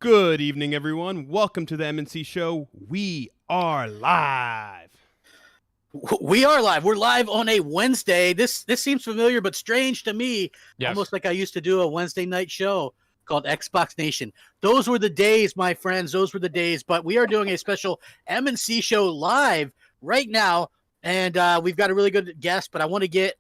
Good evening, everyone. Welcome to the M&C Show. We are live. We are live. We're live on a Wednesday. This seems familiar but strange to me. Yes. Almost like I used to do a Wednesday night show called Xbox Nation. Those were the days, my friends. Those were the days. But we are doing a special M&C Show live right now. And we've got a really good guest, but I want to get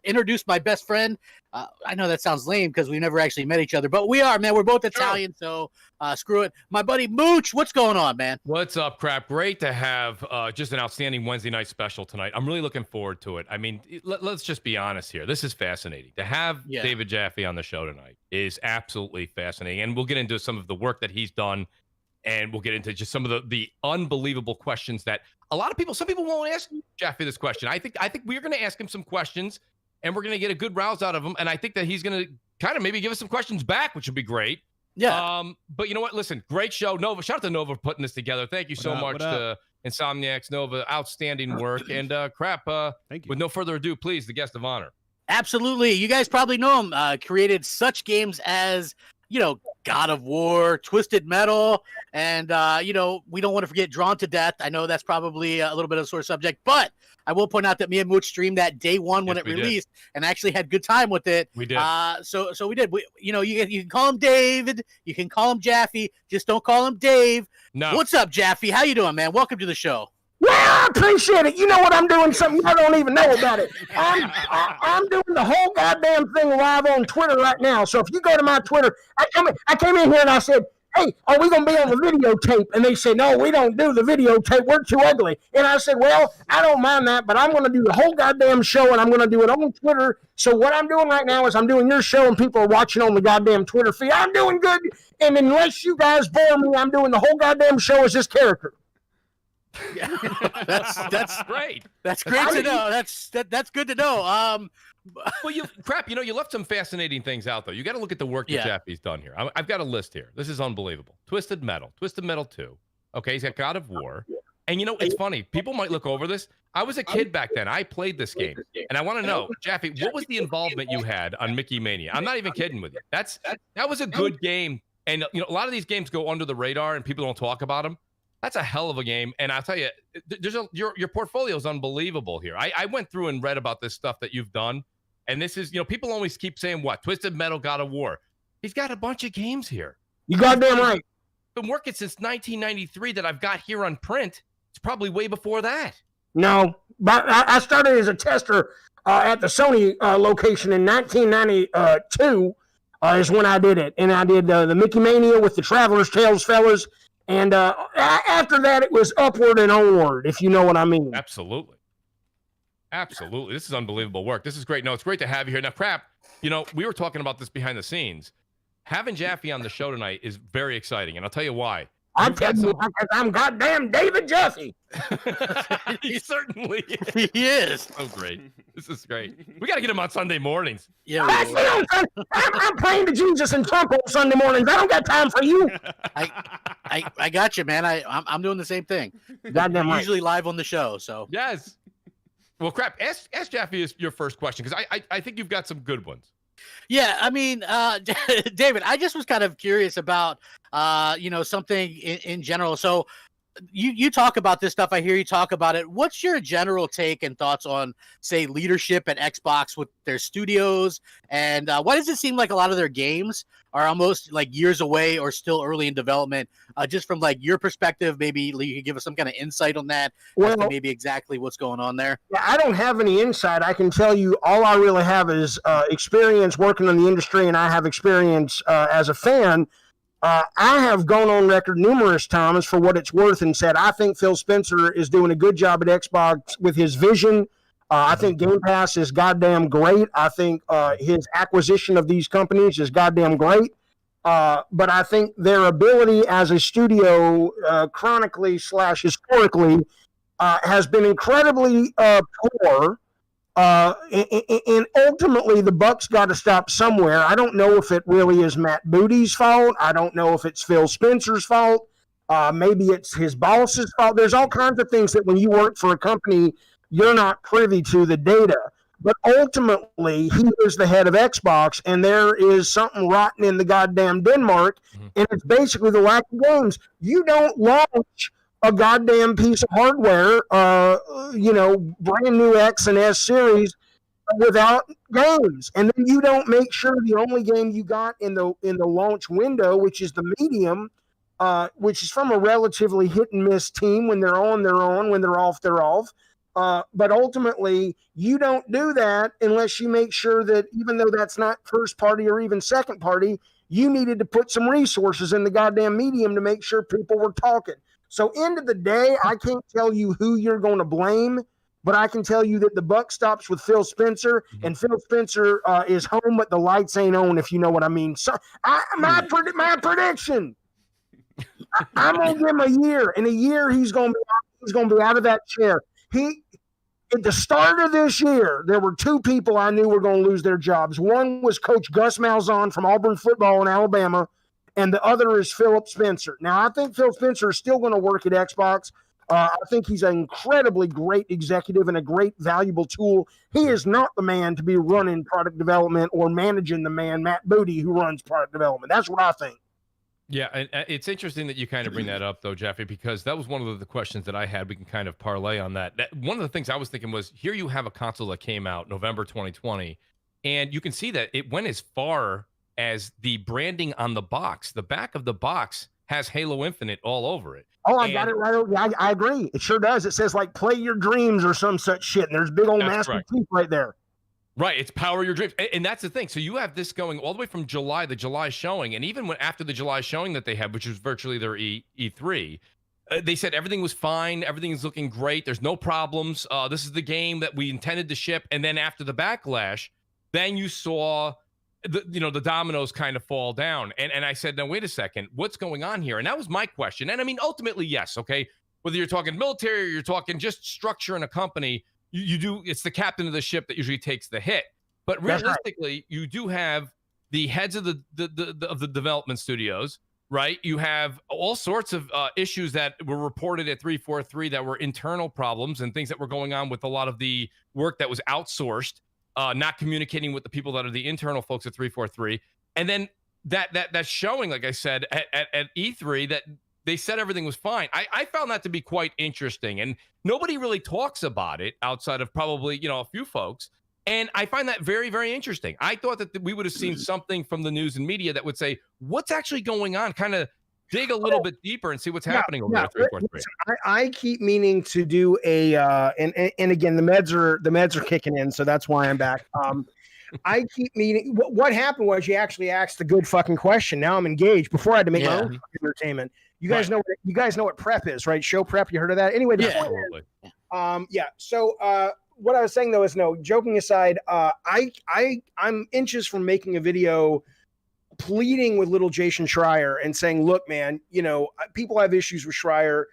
introduce my best friend. I know that sounds lame because we never actually met each other, but we are, man. We're both Italian, so screw it. My buddy Mooch, what's going on, man? What's up, Crap? Great to have just an outstanding Wednesday night special tonight. I'm really looking forward to it. I mean, let's just be honest here. This is fascinating. To have David Jaffe on the show tonight is absolutely fascinating, and we'll get into some of the work that he's done, and we'll get into just some of the unbelievable questions that some people won't ask Jaffe this question. I think we're going to ask him some questions, and we're going to get a good rouse out of him. And I think that he's going to kind of maybe give us some questions back, which would be great. Yeah. But you know what? Listen, great show. Nova, shout out to Nova for putting this together. Thank you so much to Insomniacs, Nova. Outstanding work. And Crap, thank you. With no further ado, please, the guest of honor. Absolutely. You guys probably know him. Created such games as, God of War, Twisted Metal, and, we don't want to forget Drawn to Death. I know that's probably a little bit of a sore subject, but I will point out that me and Mooch streamed that day one when it released and actually had good time with it. We did. So we did. You can call him David. You can call him Jaffe. Just don't call him Dave. No. What's up, Jaffe? How you doing, man? Welcome to the show. Well, I appreciate it. You know what? I'm doing something I don't even know about it. I'm doing the whole goddamn thing live on Twitter right now. So if you go to my Twitter, I came in here and I said, hey, are we going to be on the videotape? And they said, no, we don't do the videotape. We're too ugly. And I said, well, I don't mind that, but I'm going to do the whole goddamn show, and I'm going to do it on Twitter. So what I'm doing right now is I'm doing your show, and people are watching on the goddamn Twitter feed. I'm doing good. And unless you guys bore me, I'm doing the whole goddamn show as this character. Yeah, that's great. That's great to know. That's good to know. Well, you left some fascinating things out though. You got to look at the work that Jaffe's done here. I've got a list here. This is unbelievable. Twisted Metal 2. Okay, he's got God of War, and it's funny. People might look over this. I was a kid back then. I played this game, and I want to know, Jaffe, what was the involvement you had on Mickey Mania? I'm not even kidding with you. That was a good game, and a lot of these games go under the radar, and people don't talk about them. That's a hell of a game, and I'll tell you, your portfolio is unbelievable here. I went through and read about this stuff that you've done, and this is, people always keep saying what? Twisted Metal, God of War. He's got a bunch of games here. You goddamn right. Been working since 1993 that I've got here on print. It's probably way before that. No, but I started as a tester at the Sony location in 1992 is when I did it, and I did the Mickey Mania with the Traveler's Tales fellas. And after that, it was upward and onward, if you know what I mean. Absolutely. This is unbelievable work. This is great. No, it's great to have you here. Now, Crap, we were talking about this behind the scenes. Having Jaffe on the show tonight is very exciting, and I'll tell you why. I'm goddamn David Jaffe. He certainly is. He is. Oh, great. This is great. We got to get him on Sunday mornings. Yeah, I'm praying to Jesus and Trump on Sunday mornings. I don't got time for you. I got you, man. I'm doing the same thing. Goddamn right. Usually live on the show, so. Yes. Well, Crap, ask Jaffe your first question, because I think you've got some good ones. Yeah, I mean, David, I just was kind of curious about, something in general. So you talk about this stuff. I hear you talk about it. What's your general take and thoughts on, say, leadership at Xbox with their studios? And why does it seem like a lot of their games are almost like years away or still early in development? Just from like your perspective, maybe you could give us some kind of insight on that. Well, as to maybe exactly what's going on there. Yeah, I don't have any insight. I can tell you all I really have is experience working in the industry, and I have experience as a fan. I have gone on record numerous times for what it's worth and said, I think Phil Spencer is doing a good job at Xbox with his vision. I think Game Pass is goddamn great. I think his acquisition of these companies is goddamn great. But I think their ability as a studio, chronically / historically, has been incredibly poor. And ultimately, the buck's got to stop somewhere. I don't know if it really is Matt Booty's fault. I don't know if it's Phil Spencer's fault. Maybe it's his boss's fault. There's all kinds of things that when you work for a company, you're not privy to the data. But ultimately, he is the head of Xbox, and there is something rotten in the goddamn Denmark, and it's basically the lack of games. You don't launch a goddamn piece of hardware, brand new X and S series without games, and then you don't make sure the only game you got in the launch window, which is the medium, which is from a relatively hit and miss team. When they're on, they're on. When they're off, they're off. But ultimately, you don't do that unless you make sure that even though that's not first party or even second party, you needed to put some resources in the goddamn medium to make sure people were talking. So end of the day, I can't tell you who you're going to blame, but I can tell you that the buck stops with Phil Spencer, and Phil Spencer is home, but the lights ain't on, if you know what I mean. So my prediction, I'm going to give him a year. In a year, he's going to be out of that chair. At the start of this year, there were two people I knew were going to lose their jobs. One was Coach Gus Malzahn from Auburn football in Alabama, and the other is Philip Spencer. Now, I think Phil Spencer is still going to work at Xbox. I think he's an incredibly great executive and a great valuable tool. He is not the man to be running product development or managing the man, Matt Booty, who runs product development. That's what I think. Yeah, and it's interesting that you kind of bring that up, though, Jaffe, because that was one of the questions that I had. We can kind of parlay on that. One of the things I was thinking was, here you have a console that came out November 2020, and you can see that it went as far as the branding on the box. The back of the box has Halo Infinite all over it. Oh, I got it right over. I agree. It sure does. It says, like, play your dreams or some such shit, and there's big old Master Chief right there. Right, it's power your dreams, and that's the thing. So you have this going all the way from July, the July showing, and even after the July showing that they had, which was virtually their E3, they said everything was fine, everything is looking great, there's no problems. This is the game that we intended to ship, and then after the backlash, then you saw the dominoes kind of fall down, and I said, now wait a second, what's going on here? And that was my question. And I mean, ultimately, yes, okay, whether you're talking military or you're talking just structure in a company. You do. It's the captain of the ship that usually takes the hit. But realistically, you do have the heads of the development studios, right? You have all sorts of issues that were reported at 343 that were internal problems and things that were going on with a lot of the work that was outsourced, not communicating with the people that are the internal folks at 343. And then that showing, like I said, at E3 that they said everything was fine. I found that to be quite interesting, and nobody really talks about it outside of probably, a few folks. And I find that very, very interesting. I thought that we would have seen something from the news and media that would say, what's actually going on? Kind of dig a little bit deeper and see what's happening over there at 343. I keep meaning to do a, and again, the meds are kicking in, so that's why I'm back. I keep meaning. What happened was you actually asked a good fucking question. Now I'm engaged. Before I had to make my own entertainment. You guys know what prep is, right? Show prep. You heard of that? Anyway, So what I was saying though is, no, joking aside, I'm inches from making a video pleading with little Jason Schreier and saying, look, man, people have issues with Schreier.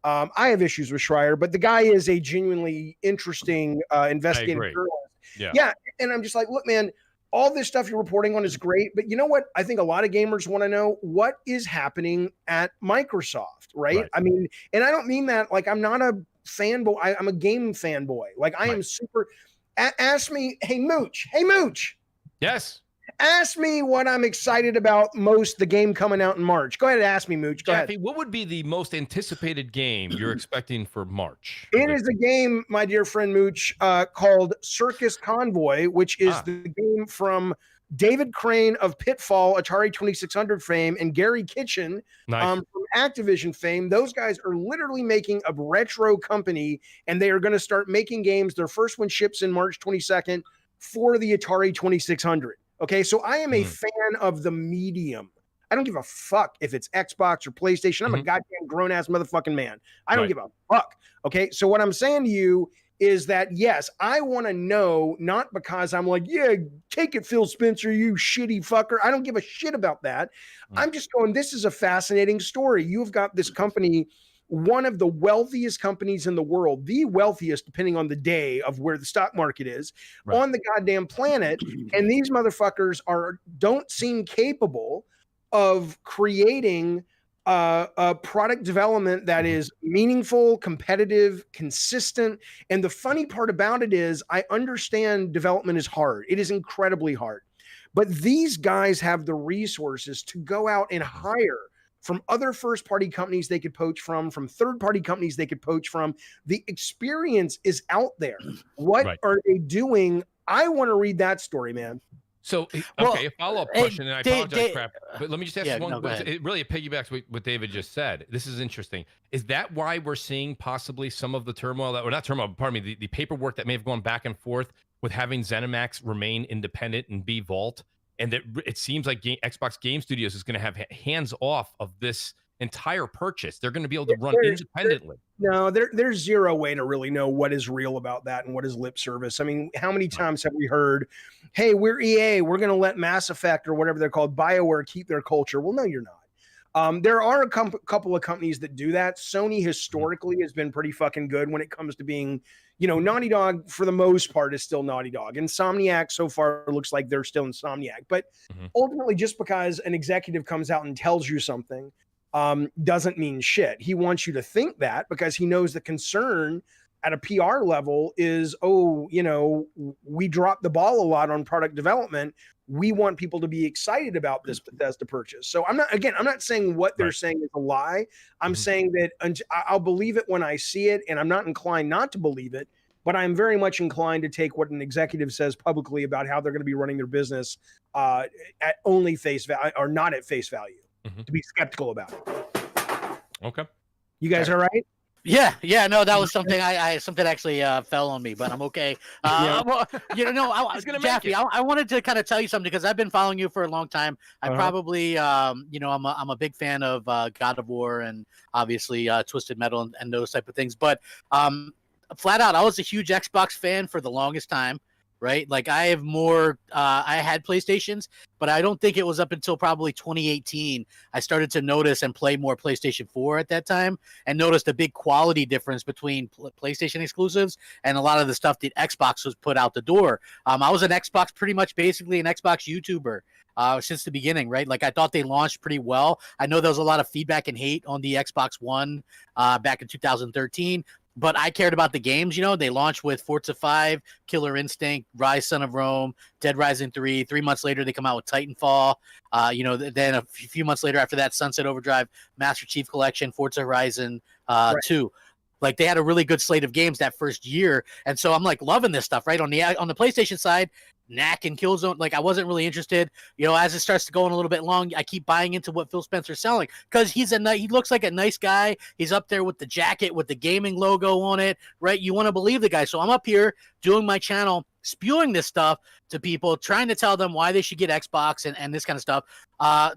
I have issues with Schreier, but the guy is a genuinely interesting investigative journalist. Yeah. And I'm just like, look, man, all this stuff you're reporting on is great, but you know what? I think a lot of gamers want to know what is happening at Microsoft, right? I mean, and I don't mean that like I'm not a fanboy. I'm a game fanboy. Like I am super. Ask me, hey Mooch. Yes. Ask me what I'm excited about most. The game coming out in March. Go ahead and ask me, Mooch. Go ahead. What would be the most anticipated game you're expecting for March? It is a game, my dear friend Mooch, called Circus Convoy, which is the game from David Crane of Pitfall, Atari 2600 fame, and Gary Kitchen from Activision fame. Those guys are literally making a retro company, and they are going to start making games. Their first one ships in March 22nd for the Atari 2600. Okay, so I am a fan of the medium. I don't give a fuck if it's Xbox or PlayStation. I'm a goddamn grown-ass motherfucking man. I don't give a fuck. Okay, so what I'm saying to you is that, yes, I want to know, not because I'm like, yeah, take it, Phil Spencer, you shitty fucker. I don't give a shit about that. I'm just going, this is a fascinating story. You've got this company, one of the wealthiest companies in the world, the wealthiest, depending on the day of where the stock market is on the goddamn planet. And these motherfuckers don't seem capable of creating product development that is meaningful, competitive, consistent. And the funny part about it is I understand development is hard. It is incredibly hard. But these guys have the resources to go out and hire from other first-party companies they could poach from third-party companies they could poach from. The experience is out there. What are they doing? I want to read that story, man. So, okay, a follow-up question, and I apologize, Crap, but let me just ask one. It really piggybacks what David just said. This is interesting. Is that why we're seeing possibly some of the turmoil, or not turmoil, pardon me, the paperwork that may have gone back and forth with having ZeniMax remain independent and be Vault, and that it seems like Xbox Game Studios is going to have hands off of this entire purchase? They're going to be able to run independently. No, there's zero way to really know what is real about that and what is lip service. I mean, how many times have we heard, hey, we're EA, we're going to let Mass Effect or whatever they're called, BioWare, keep their culture? Well, no, you're not. There are a couple of companies that do that. Sony historically has been pretty fucking good when it comes to being, Naughty Dog for the most part is still Naughty Dog. Insomniac so far looks like they're still Insomniac. But ultimately, just because an executive comes out and tells you something doesn't mean shit. He wants you to think that because he knows the concern at a PR level is, we dropped the ball a lot on product development. We want people to be excited about this Bethesda purchase. So I'm not saying what they're saying is a lie. I'm saying that I'll believe it when I see it, and I'm not inclined not to believe it, but I'm very much inclined to take what an executive says publicly about how they're going to be running their business at only face value or not at face value. To be skeptical about it. Okay. You guys all right? Yeah. No, that was something something actually fell on me, but I'm okay. Well, Jaffe, I wanted to kind of tell you something because I've been following you for a long time. I probably, I'm a big fan of God of War and obviously Twisted Metal and those type of things. But flat out, I was a huge Xbox fan for the longest time. Right? Like I have more, I had PlayStations, but I don't think it was up until probably 2018. I started to notice and play more PlayStation 4 at that time and noticed a big quality difference between PlayStation exclusives and a lot of the stuff that Xbox was put out the door. I was an Xbox, pretty much basically an Xbox YouTuber since the beginning, right? Like I thought they launched pretty well. I know there was a lot of feedback and hate on the Xbox One back in 2013. But I cared about the games, They launched with Forza 5, Killer Instinct, Rise Son of Rome, Dead Rising 3. 3 months later, they come out with Titanfall. Then a few months later after that, Sunset Overdrive, Master Chief Collection, Forza Horizon 2. Like they had a really good slate of games that first year. And so I'm like loving this stuff, right? On the PlayStation side, Knack and Killzone, like I wasn't really interested. As it starts to go on a little bit long, I keep buying into what Phil Spencer's selling because he looks like a nice guy. He's up there with the jacket with the gaming logo on it, right? You want to believe the guy. So I'm up here doing my channel, spewing this stuff to people, trying to tell them why they should get Xbox and this kind of stuff.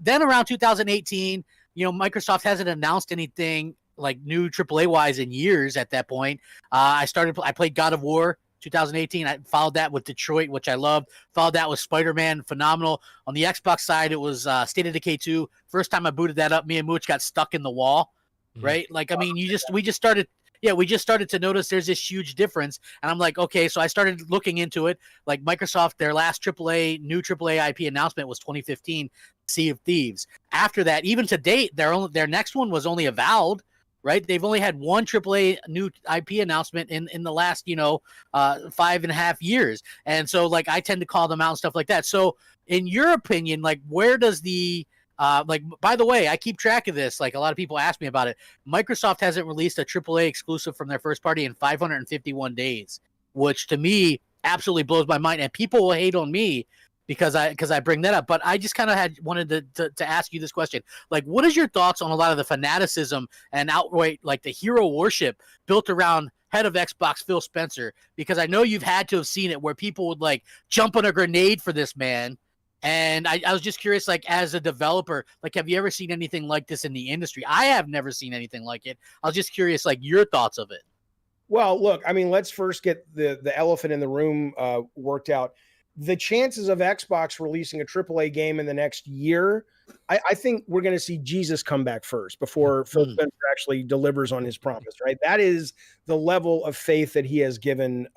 Then around 2018, Microsoft hasn't announced anything like new AAA wise in years at that point. I played God of War 2018. I followed that with Detroit, which I loved. Followed that with Spider-Man, phenomenal. On the Xbox side, it was State of Decay 2. First time I booted that up, me and Mooch got stuck in the wall, right? Like, I mean, we just started to notice there's this huge difference. And I'm like, okay, so I started looking into it. Like Microsoft, their last new AAA IP announcement was 2015, Sea of Thieves. After that, even to date, their next one was only Avowed. Right, they've only had one AAA new IP announcement in the last 5.5 years, and so like I tend to call them out and stuff like that. So, in your opinion, like where does the by the way, I keep track of this. Like a lot of people ask me about it. Microsoft hasn't released a AAA exclusive from their first party in 551 days, which to me absolutely blows my mind. And people will hate on me because I bring that up. But I just kind of wanted to ask you this question. Like, what is your thoughts on a lot of the fanaticism and outright like the hero worship built around head of Xbox Phil Spencer? Because I know you've had to have seen it where people would like jump on a grenade for this man. And I was just curious, like as a developer, like have you ever seen anything like this in the industry? I have never seen anything like it. I was just curious, like your thoughts of it. Well, look, I mean, let's first get the elephant in the room worked out. The chances of Xbox releasing a AAA game in the next year, I think we're going to see Jesus come back first before Phil Spencer actually delivers on his promise, right? That is the level of faith that he has given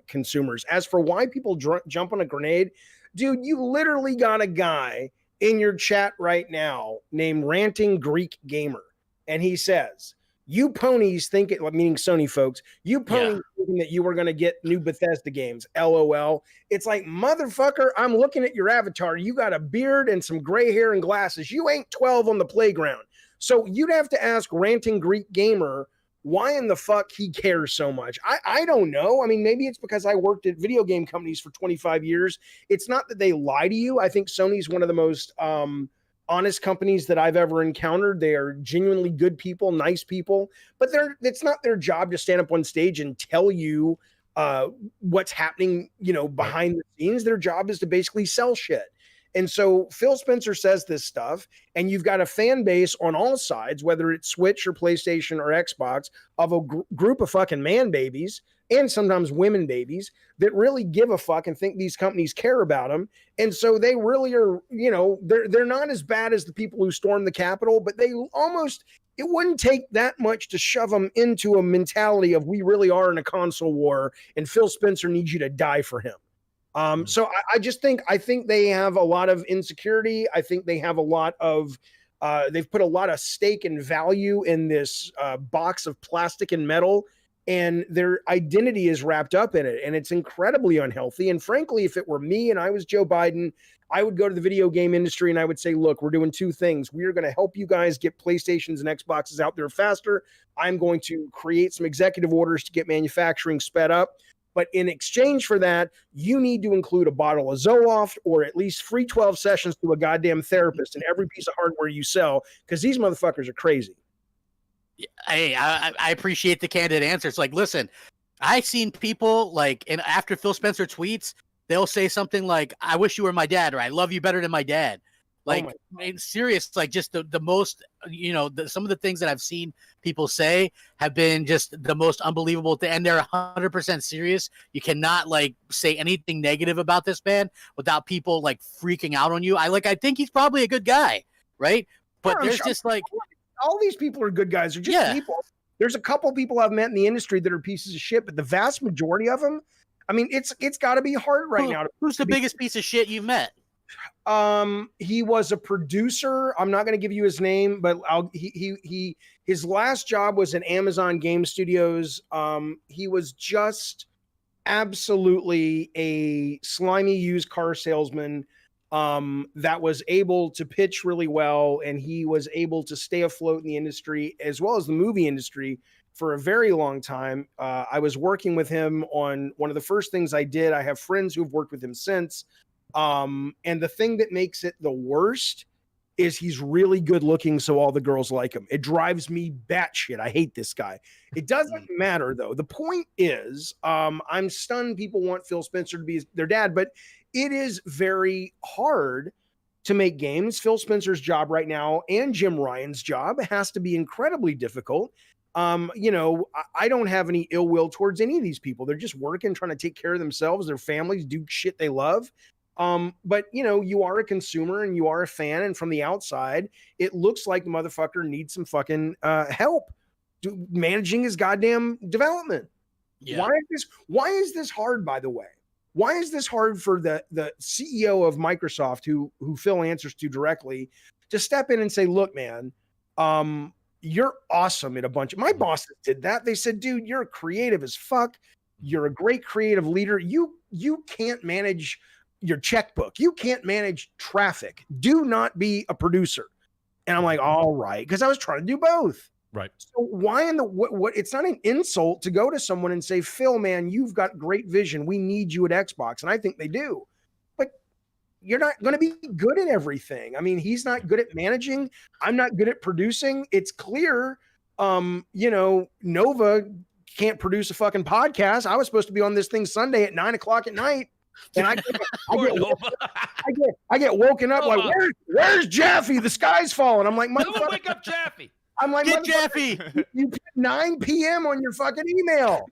consumers. As for why people jump on a grenade, dude, you literally got a guy in your chat right now named Ranting Greek Gamer. and he says, "You ponies think it," meaning Sony folks, "you ponies thinking that you were going to get new Bethesda games, LOL." It's like, motherfucker, I'm looking at your avatar. You got a beard and some gray hair and glasses. You ain't 12 on the playground. So you'd have to ask Ranting Greek Gamer why in the fuck he cares so much. I don't know. I mean, maybe it's because I worked at video game companies for 25 years. It's not that they lie to you. I think Sony's one of the most honest companies that I've ever encountered. They are genuinely good people, nice people, but it's not their job to stand up on stage and tell you what's happening, behind the scenes. Their job is to basically sell shit. And so Phil Spencer says this stuff, and you've got a fan base on all sides, whether it's Switch or PlayStation or Xbox, of a group of fucking man babies and sometimes women babies that really give a fuck and think these companies care about them. And so they really are, they're not as bad as the people who stormed the Capitol, but it wouldn't take that much to shove them into a mentality of, we really are in a console war and Phil Spencer needs you to die for him. So I think they have a lot of insecurity. I think they have a lot of, they've put a lot of stake and value in this box of plastic and metal, and their identity is wrapped up in it. And it's incredibly unhealthy. And frankly, if it were me and I was Joe Biden, I would go to the video game industry and I would say, look, we're doing two things. We are going to help you guys get PlayStations and Xboxes out there faster. I'm going to create some executive orders to get manufacturing sped up. But in exchange for that, you need to include a bottle of Zoloft or at least free 12 sessions to a goddamn therapist in every piece of hardware you sell, because these motherfuckers are crazy. Hey, I appreciate the candid answer. It's like, listen, I've seen people and after Phil Spencer tweets, they'll say something like, "I wish you were my dad," or "I love you better than my dad." Serious, just the most, some of the things that I've seen people say have been just the most unbelievable thing, and they're 100% serious. You cannot say anything negative about this man without people freaking out on you. I think he's probably a good guy, right? But there's just all these people are good guys. They're just people. There's a couple people I've met in the industry that are pieces of shit, but the vast majority of them, I mean, it's got to be hard right now. Who's the biggest piece of shit you've met? He was a producer. I'm not going to give you his name, but his last job was in Amazon Game Studios. He was just absolutely a slimy used car salesman that was able to pitch really well, and he was able to stay afloat in the industry as well as the movie industry for a very long time. I was working with him on one of the first things I did. I have friends who've worked with him since. And the thing that makes it the worst is he's really good looking, so all the girls like him. It drives me batshit. I hate this guy. It doesn't matter, though. The point is, I'm stunned people want Phil Spencer to be their dad, but it is very hard to make games. Phil Spencer's job right now and Jim Ryan's job has to be incredibly difficult. I don't have any ill will towards any of these people. They're just working, trying to take care of themselves, their families, do shit they love. But you are a consumer and you are a fan, and from the outside, it looks like the motherfucker needs some fucking help managing his goddamn development. Yeah. Why is this hard, by the way? Why is this hard for the CEO of Microsoft, who Phil answers to directly, to step in and say, look, man, you're awesome at a bunch of my bosses did that. They said, dude, you're creative as fuck. You're a great creative leader. You can't manage your checkbook. You can't manage traffic. Do not be a producer. And I'm like, all right, because I was trying to do both. Right. So why in the what? It's not an insult to go to someone and say, Phil, man, you've got great vision. We need you at Xbox, and I think they do. But you're not going to be good at everything. I mean, he's not good at managing. I'm not good at producing. It's clear. Nova can't produce a fucking podcast. I was supposed to be on this thing Sunday at 9:00 at night. And I get woken up like, where's Jaffe? The sky's falling. I'm like, wake up Jaffe. I'm like, get Jaffe. You put 9 p.m. on your fucking email.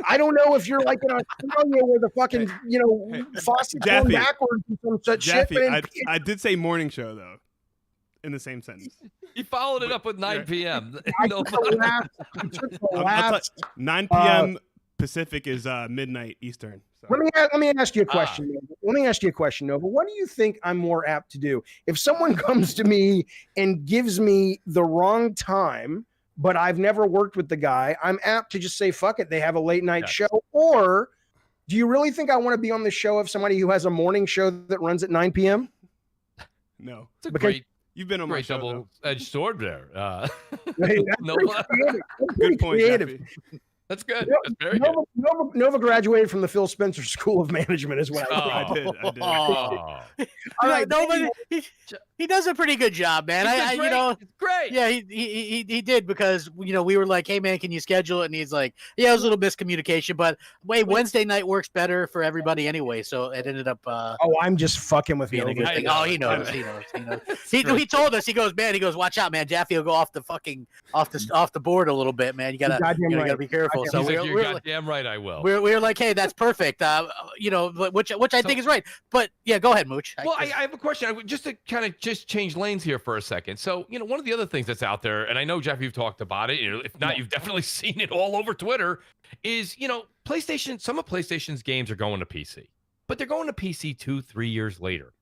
I don't know if you're like in Australia where the fucking, faucet's going backwards and some such Jaffe, shit. I did say morning show, though, in the same sentence. He followed it up with 9 p.m. I took the last 9 p.m. Pacific is midnight Eastern. So. Let me ask you a question. Let me ask you a question, Nova. What do you think I'm more apt to do? If someone comes to me and gives me the wrong time, but I've never worked with the guy, I'm apt to just say, fuck it, they have a late night show. Or do you really think I want to be on the show of somebody who has a morning show that runs at 9 p.m.? No. It's a great, you've been on my show, double-edged sword there. Good point, Jaffe. That's good. That's very good. Nova graduated from the Phil Spencer School of Management is what I did. I did. All right, nobody. He does a pretty good job, man. It's great. Yeah, he did, because we were like, hey man, can you schedule it? And he's like, yeah, it was a little miscommunication, but Wednesday night works better for everybody anyway. So it ended up. I'm just fucking with being Nova. Oh, he knows. He told us. He goes, watch out, man. Jaffe will go off the board a little bit, man. You gotta be careful. So you're goddamn right, I will. We're like, hey, that's perfect. Which I think is right. But yeah, go ahead, Mooch. Well, I have a question. Just to kind of just change lanes here for a second. So, one of the other things that's out there, and I know, Jeff, you've talked about it. If not, you've definitely seen it all over Twitter. Is PlayStation? Some of PlayStation's games are going to PC, but they're going to PC 2-3 years later.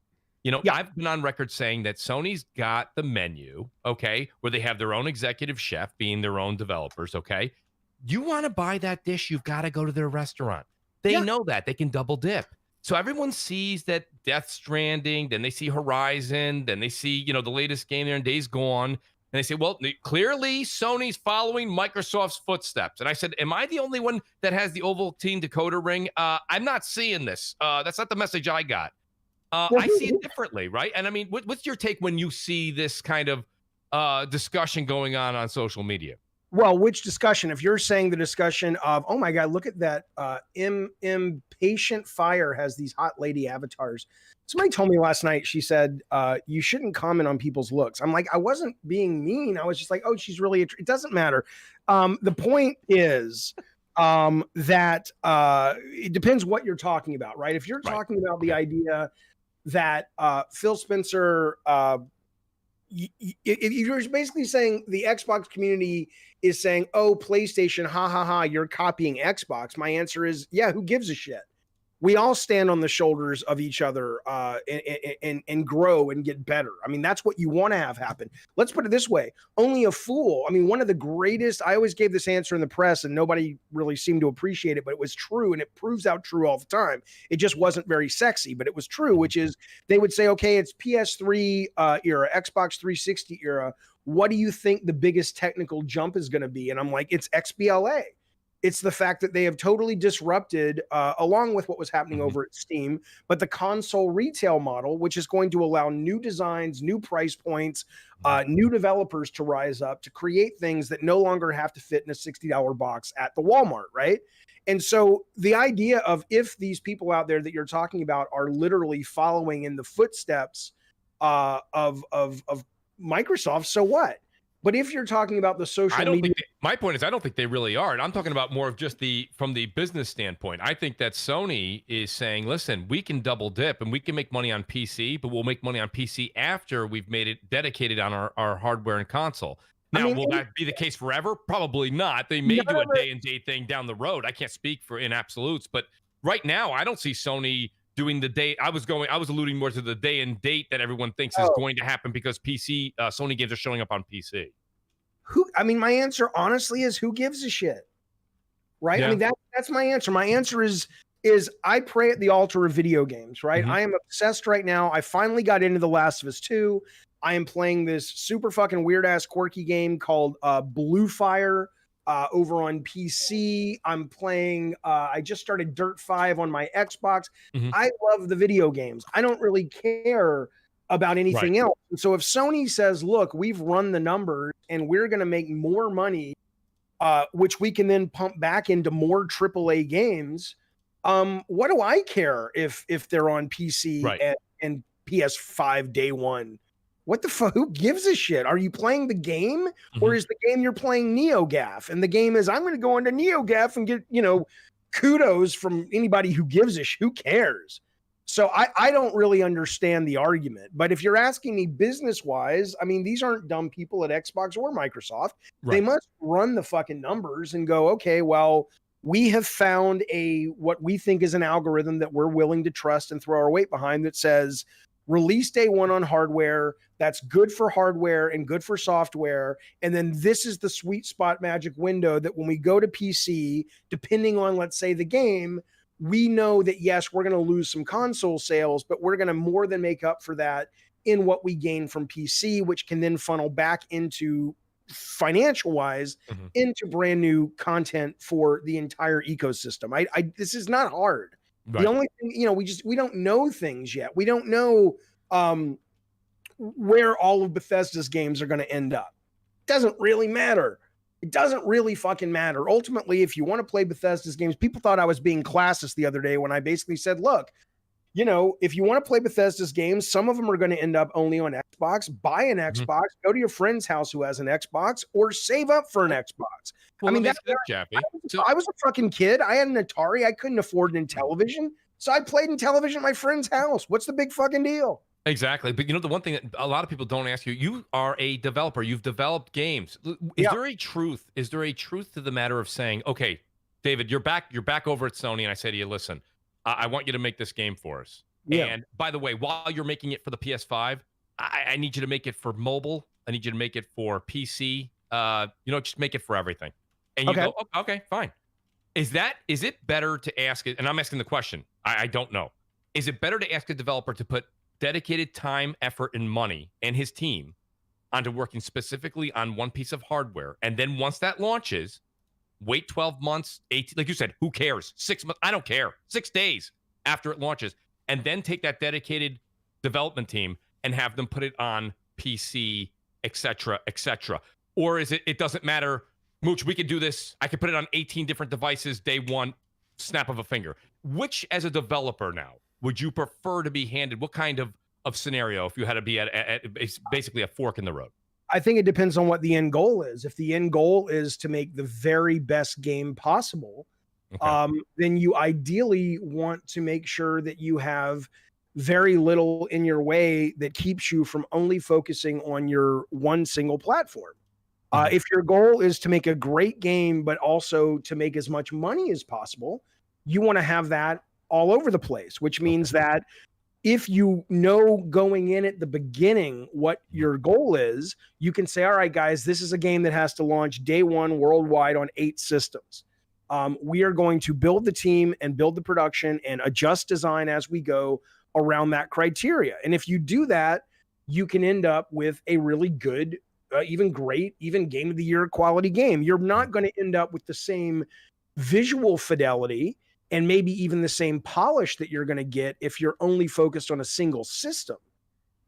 I've been on record saying that Sony's got the menu, okay, where they have their own executive chef, being their own developers, okay. You want to buy that dish, you've got to go to their restaurant. They know that. They can double dip. So everyone sees that Death Stranding, then they see Horizon, then they see, the latest game there in Days Gone, and they say, well, clearly Sony's following Microsoft's footsteps. And I said, am I the only one that has the Ovaltine decoder ring? I'm not seeing this. That's not the message I got. I see it differently, right? And I mean, what's your take when you see this kind of discussion going on social media? Well, which discussion? If you're saying the discussion of, oh my God, look at that, Impatient Fire has these hot lady avatars. Somebody told me last night, she said, you shouldn't comment on people's looks. I'm like, I wasn't being mean. I was just like, oh, she's really, it doesn't matter. The point is that it depends what you're talking about, right? If you're talking about the idea that Phil Spencer, if you're basically saying the Xbox community is saying, oh, PlayStation, ha ha ha, you're copying Xbox. My answer is, yeah, who gives a shit? We all stand on the shoulders of each other and grow and get better. I mean, that's what you want to have happen. Let's put it this way. Only a fool. I mean, one of the greatest, I always gave this answer in the press and nobody really seemed to appreciate it, but it was true. And it proves out true all the time. It just wasn't very sexy, but it was true, which is they would say, okay, it's PS3 era, Xbox 360 era. What do you think the biggest technical jump is going to be? And I'm like, it's XBLA. It's the fact that they have totally disrupted, along with what was happening over at Steam, but the console retail model, which is going to allow new designs, new price points, new developers to rise up to create things that no longer have to fit in a $60 box at the Walmart, right? And so the idea of, if these people out there that you're talking about are literally following in the footsteps of Microsoft, so what? But if you're talking about the social media, my point is, I don't think they really are. And I'm talking about more of just from the business standpoint. I think that Sony is saying, listen, we can double dip and we can make money on PC, but we'll make money on PC after we've made it dedicated on our hardware and console. Now, will that be the case forever? Probably not. They may do a day and date thing down the road. I can't speak in absolutes, but right now I don't see Sony doing the day. I was alluding more to the day and date that everyone thinks is going to happen because Sony games are showing up on PC. My answer honestly is, who gives a shit? Right? Yeah. I mean, that's my answer. My answer is I pray at the altar of video games, right? I am obsessed right now. I finally got into The Last of Us 2. I am playing this super fucking weird ass quirky game called Blue Fire over on PC. I'm playing, I just started Dirt 5 on my Xbox. I love the video games. I don't really care about anything else. And so if Sony says, look, we've run the numbers and we're going to make more money, which we can then pump back into more AAA games, what do I care if they're on PC and PS5 day one? What the fuck? Who gives a shit? Are you playing the game, or is the game you're playing NeoGAF? And the game is, I'm going to go into NeoGAF and get, kudos from anybody who gives a shit. Who cares? So I don't really understand the argument. But if you're asking me business-wise, I mean, these aren't dumb people at Xbox or Microsoft. They must run the fucking numbers and go, okay, well, we have found what we think is an algorithm that we're willing to trust and throw our weight behind that says release day one on hardware. That's good for hardware and good for software. And then this is the sweet spot magic window that when we go to PC, depending on, let's say, the game, we know that, yes, we're going to lose some console sales, but we're going to more than make up for that in what we gain from PC, which can then funnel back into financial wise into brand new content for the entire ecosystem. This is not hard. Right. The only thing, we don't know things yet. We don't know where all of Bethesda's games are going to end up. It doesn't really matter. It doesn't really fucking matter. Ultimately, if you want to play Bethesda's games, people thought I was being classist the other day when I basically said, look, if you want to play Bethesda's games, some of them are going to end up only on Xbox. Buy an Xbox, go to your friend's house who has an Xbox, or save up for an Xbox. Well, I mean, Jaffe. I was a fucking kid. I had an Atari. I couldn't afford an Intellivision. So I played in television at my friend's house. What's the big fucking deal? Exactly. But the one thing that a lot of people don't ask you, you are a developer. You've developed games. Is there a truth? Is there a truth to the matter of saying, okay, David, you're back over at Sony, and I say to you, listen, I want you to make this game for us. Yeah. And by the way, while you're making it for the PS5, I need you to make it for mobile. I need you to make it for PC. Just make it for everything. And you go, oh, okay, fine. Is it better to ask it? And I'm asking the question. I don't know. Is it better to ask a developer to put dedicated time, effort, and money and his team onto working specifically on one piece of hardware, and then once that launches, wait 12 months, 18, like you said, who cares? 6 months, I don't care. 6 days after it launches, and then take that dedicated development team and have them put it on PC, etc., etc. Or is it doesn't matter, Mooch, we could do this. I could put it on 18 different devices day one, snap of a finger. Which, as a developer now, would you prefer to be handed? What kind of scenario if you had to be at basically a fork in the road? I think it depends on what the end goal is. If the end goal is to make the very best game possible, then you ideally want to make sure that you have very little in your way that keeps you from only focusing on your one single platform. If your goal is to make a great game, but also to make as much money as possible, you want to have that all over the place, which means that if you know going in at the beginning what your goal is, you can say, all right, guys, this is a game that has to launch day one worldwide on 8 systems. We are going to build the team and build the production and adjust design as we go around that criteria. And if you do that, you can end up with a really good, even great, even game of the year quality game. You're not going to end up with the same visual fidelity and maybe even the same polish that you're going to get if you're only focused on a single system.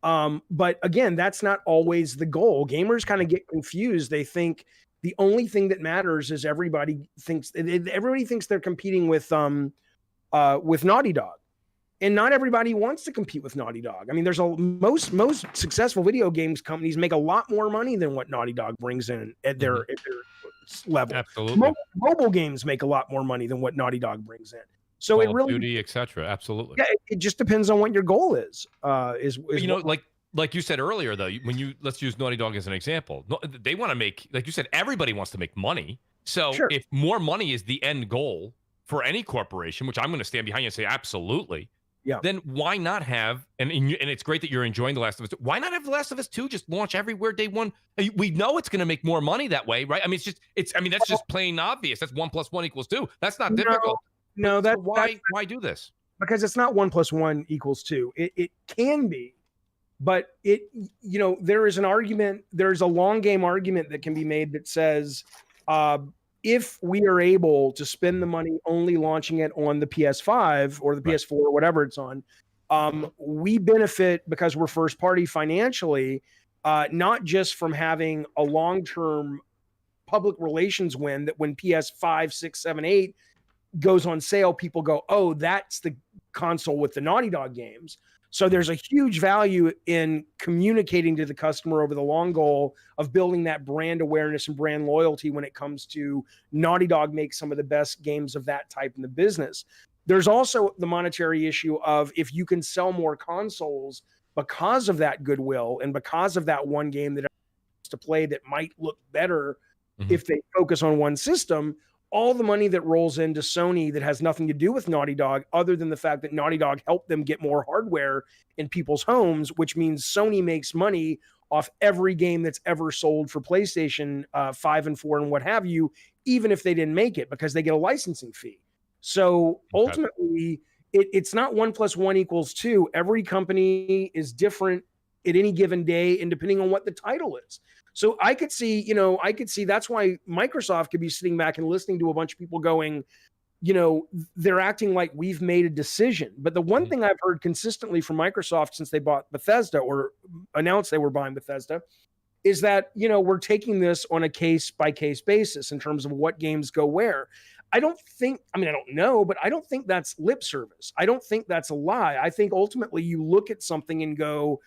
But again, that's not always the goal. Gamers kind of get confused. They think the only thing that matters is everybody thinks they're competing with Naughty Dog. And not everybody wants to compete with Naughty Dog. I mean, there's most successful video games companies make a lot more money than what Naughty Dog brings in at their level. Absolutely. Mobile games make a lot more money than what Naughty Dog brings in. So Call it really, of Duty, etc. Absolutely. Yeah, it just depends on what your goal is. Like you said earlier, though, let's use Naughty Dog as an example. They want to make, like you said, everybody wants to make money. So if more money is the end goal for any corporation, which I'm going to stand behind you and say absolutely. Yeah. Then why not have, and it's great that you're enjoying The Last of Us 2. Why not have The Last of Us 2 just launch everywhere day one? We know it's going to make more money that way, right? I mean, that's just plain obvious. That's 1 + 1 = 2. That's not difficult. No, so why do this? Because it's not 1 + 1 = 2. It can be, but there is an argument. There's a long game argument that can be made that says, if we are able to spend the money only launching it on the PS5 or the PS4 or whatever it's on, we benefit because we're first party financially, not just from having a long-term public relations win that when PS5, 6, 7, 8 goes on sale, people go, oh, that's the console with the Naughty Dog games. So there's a huge value in communicating to the customer over the long goal of building that brand awareness and brand loyalty when it comes to Naughty Dog makes some of the best games of that type in the business. There's also the monetary issue of if you can sell more consoles because of that goodwill and because of that one game that to play that might look better if they focus on one system, all the money that rolls into Sony that has nothing to do with Naughty Dog, other than the fact that Naughty Dog helped them get more hardware in people's homes, which means Sony makes money off every game that's ever sold for PlayStation 5 and 4 and what have you, even if they didn't make it, because they get a licensing fee. So ultimately, it's not 1 + 1 = 2. Every company is different at any given day, and depending on what the title is. So I could see that's why Microsoft could be sitting back and listening to a bunch of people going, they're acting like we've made a decision. But the one thing I've heard consistently from Microsoft since they bought Bethesda or announced they were buying Bethesda is that, we're taking this on a case-by-case basis in terms of what games go where. I don't know, but I don't think that's lip service. I don't think that's a lie. I think ultimately you look at something and go,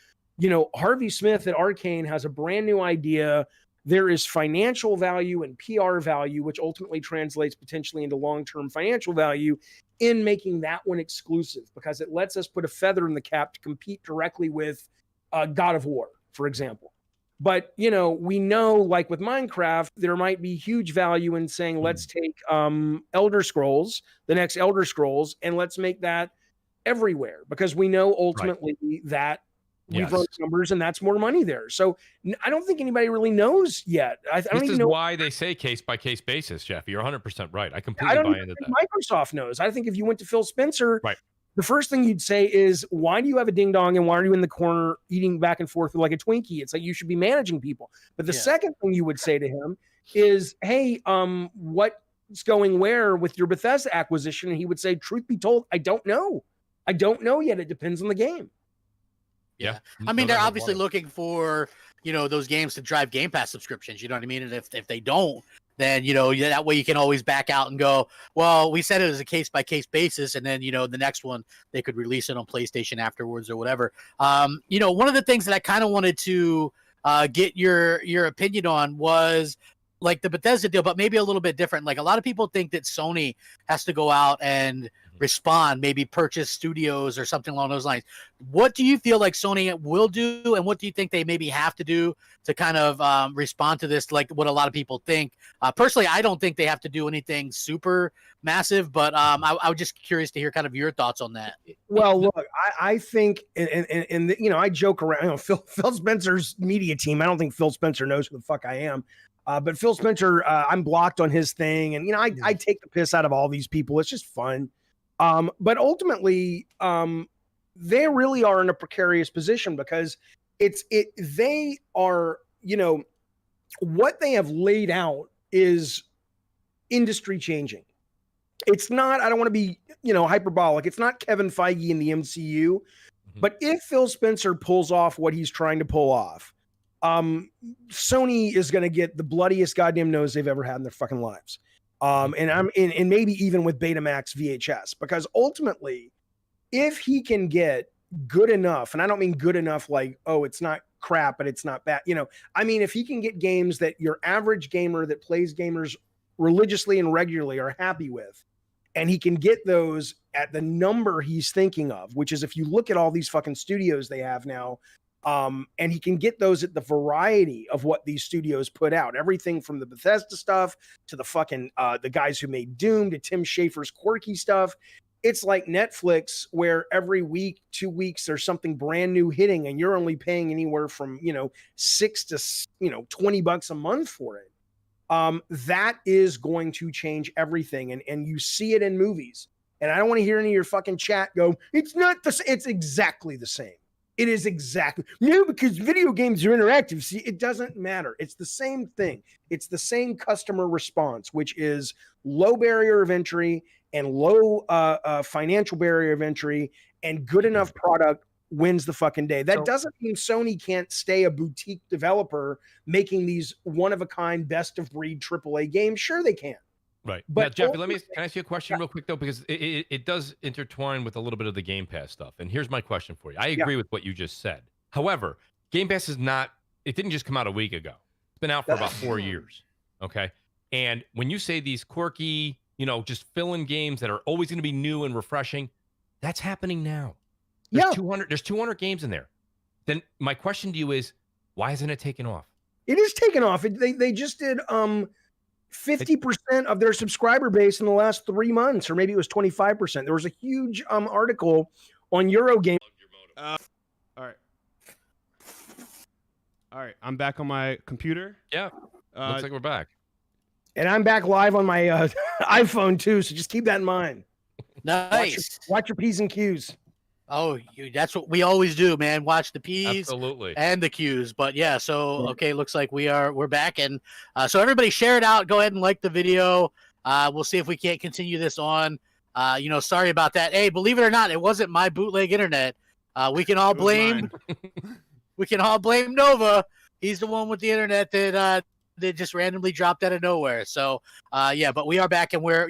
Harvey Smith at Arcane has a brand new idea. There is financial value and PR value, which ultimately translates potentially into long-term financial value in making that one exclusive, because it lets us put a feather in the cap to compete directly with God of War, for example. But, we know, like with Minecraft, there might be huge value in saying, let's take Elder Scrolls, the next Elder Scrolls, and let's make that everywhere, because we know ultimately that we've run numbers and that's more money there. So I don't think anybody really knows yet. I don't even know why they say case-by-case basis, Jaffe. You're 100% right. I completely buy into that. Microsoft knows. I think if you went to Phil Spencer, right, the first thing you'd say is, why do you have a ding dong and why are you in the corner eating back and forth like a Twinkie? It's like you should be managing people. But the second thing you would say to him is, hey, what's going where with your Bethesda acquisition? And he would say, truth be told, I don't know. I don't know yet. It depends on the game. Yeah. I mean, they're obviously looking for, those games to drive Game Pass subscriptions. You know what I mean? And if they don't, then, that way you can always back out and go, well, we said it was a case-by-case basis. And then, the next one, they could release it on PlayStation afterwards or whatever. One of the things that I kind of wanted to get your opinion on was like the Bethesda deal, but maybe a little bit different. Like a lot of people think that Sony has to go out and respond, maybe purchase studios or something along those lines. What do you feel like Sony will do, and what do you think they maybe have to do to kind of respond to this, like what a lot of people think? Personally, I don't think they have to do anything super massive, but I was just curious to hear kind of your thoughts on that. Well, look, I think, and I joke around, Phil Spencer's media team, I don't think Phil Spencer knows who the fuck I am. But Phil Spencer, I'm blocked on his thing, and I take the piss out of all these people. It's just fun. But ultimately, they really are in a precarious position because they are, what they have laid out is industry changing. It's not, I don't want to be, hyperbolic. It's not Kevin Feige in the MCU, but if Phil Spencer pulls off what he's trying to pull off, Sony is going to get the bloodiest goddamn nose they've ever had in their fucking lives. And maybe even with Betamax VHS, because ultimately, if he can get good enough, and I don't mean good enough like, oh, it's not crap, but it's not bad. I mean, if he can get games that your average gamer that plays gamers religiously and regularly are happy with, and he can get those at the number he's thinking of, which is, if you look at all these fucking studios they have now, and he can get those at the variety of what these studios put out. Everything from the Bethesda stuff to the fucking the guys who made Doom to Tim Schafer's quirky stuff. It's like Netflix, where every week, 2 weeks, there's something brand new hitting, and you're only paying anywhere from $6 to $20 a month for it. That is going to change everything, and you see it in movies. And I don't want to hear any of your fucking chat go, it's not the same. It's exactly the same. It is exactly. No, because video games are interactive. See, it doesn't matter. It's the same thing. It's the same customer response, which is low barrier of entry and low financial barrier of entry, and good enough product wins the fucking day. That doesn't mean Sony can't stay a boutique developer making these one-of-a-kind, best-of-breed AAA games. Sure, they can. Right. But now, Jaffe, can I ask you a question real quick, though? Because it does intertwine with a little bit of the Game Pass stuff. And here's my question for you. I agree with what you just said. However, Game Pass is not, it didn't just come out a week ago. It's been out for about 4 years. Okay. And when you say these quirky, just fill-in games that are always going to be new and refreshing, that's happening now. There's 200 games in there. Then my question to you is, why isn't it taking off? It is taking off. They just did 50% of their subscriber base in the last 3 months, or maybe it was 25%. There was a huge article on Eurogame. All right. I'm back on my computer. Yeah. Looks like we're back. And I'm back live on my iPhone too, so just keep that in mind. Nice. Watch your P's and Q's. Oh, that's what we always do, man. Watch the P's Absolutely. and the Q's. But yeah, so okay, looks like we're back, and so everybody share it out. Go ahead and like the video. We'll see if we can't continue this on. Sorry about that. Hey, believe it or not, it wasn't my bootleg internet. We can all blame Nova. He's the one with the internet that just randomly dropped out of nowhere. So but we are back, and we're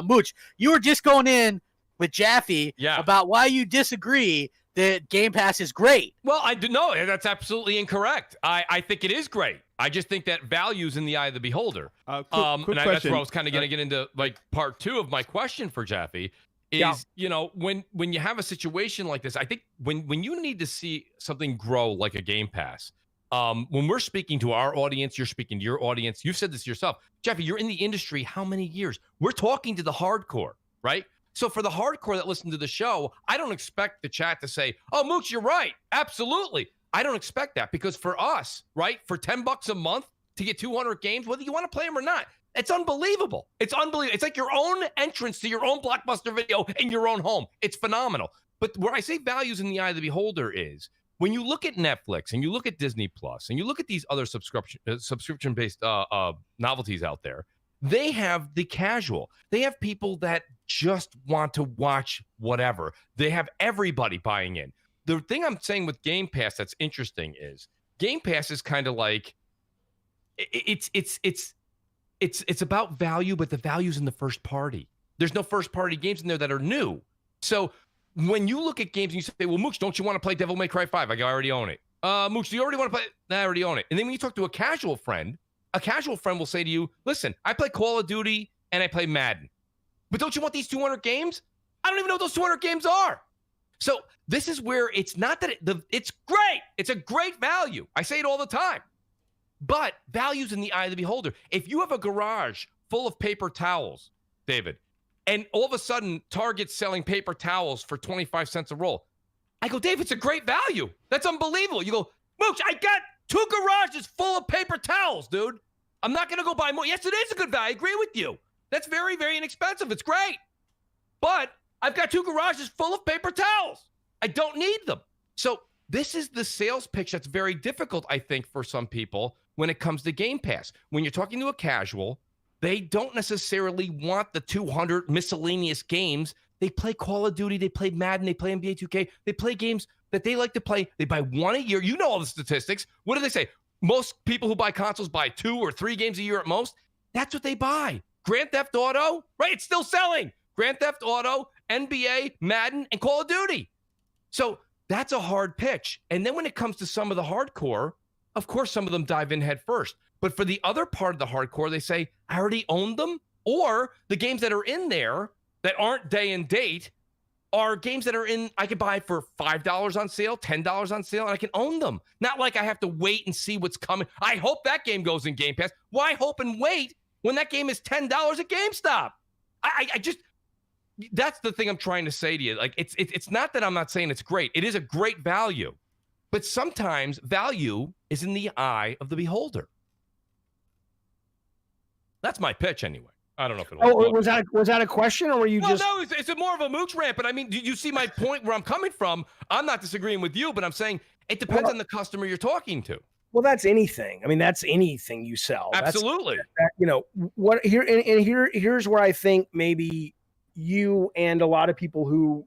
Mooch, you were just going in with Jaffe about why you disagree that Game Pass is great. Well, I do know that's absolutely incorrect. I think it is great. I just think that value's in the eye of the beholder. Quick that's where question. I was kind of going to get into like part 2 of my question for Jaffe is, when you have a situation like this, I think when you need to see something grow like a Game Pass, when we're speaking to our audience, you're speaking to your audience. You've said this yourself. Jaffe, you're in the industry how many years? We're talking to the hardcore, right? So for the hardcore that listen to the show, I don't expect the chat to say, oh, Mooch, you're right. Absolutely. I don't expect that, because for us, right, for $10 a month to get 200 games, whether you want to play them or not, it's unbelievable. It's unbelievable. It's like your own entrance to your own Blockbuster video in your own home. It's phenomenal. But where I say values in the eye of the beholder is when you look at Netflix and you look at Disney Plus and you look at these other subscription-based novelties out there, they have the casual. They have people that just want to watch whatever. They have everybody buying in. The thing I'm saying with Game Pass that's interesting is Game Pass is kind of like it's about value, but the value's in the first party. There's no first party games in there that are new. So when you look at games and you say, well, Mooch, don't you want to play Devil May Cry 5? I already own it. Mooch, do you already want to play? I already own it. And then when you talk to a casual friend will say to you, listen, I play Call of Duty and I play Madden. But don't you want these 200 games? I don't even know what those 200 games are. So this is where it's not that it's great. It's a great value. I say it all the time. But value's in the eye of the beholder. If you have a garage full of paper towels, David, and all of a sudden Target's selling paper towels for 25 cents a roll, I go, Dave, it's a great value. That's unbelievable. You go, Mooch, I got 2 garages full of paper towels, dude. I'm not going to go buy more. Yes, it is a good value. I agree with you. That's very, very inexpensive. It's great. But I've got 2 garages full of paper towels. I don't need them. So this is the sales pitch that's very difficult, I think, for some people when it comes to Game Pass. When you're talking to a casual, they don't necessarily want the 200 miscellaneous games. They play Call of Duty. They play Madden. They play NBA 2K. They play games that they like to play. They buy 1 a year. You know all the statistics. What do they say? Most people who buy consoles buy 2 or 3 games a year at most. That's what they buy. Grand Theft Auto, right? It's still selling. Grand Theft Auto, NBA, Madden, and Call of Duty. So that's a hard pitch. And then when it comes to some of the hardcore, of course, some of them dive in head first. But for the other part of the hardcore, they say, I already own them. Or the games that are in there that aren't day and date are games that are in, I could buy for $5 on sale, $10 on sale, and I can own them. Not like I have to wait and see what's coming. I hope that game goes in Game Pass. Why hope and wait when that game is $10 at GameStop? I just, that's the thing I'm trying to say to you. Like, it's not that I'm not saying it's great. It is a great value. But sometimes value is in the eye of the beholder. That's my pitch anyway. I don't know if it was that a question, or were you just? No, it's a more of a mooch rant. But I mean, you see my point where I'm coming from? I'm not disagreeing with you, but I'm saying it depends on the customer you're talking to. Well, that's anything. I mean, that's anything you sell. Absolutely. Here's where I think maybe you and a lot of people who,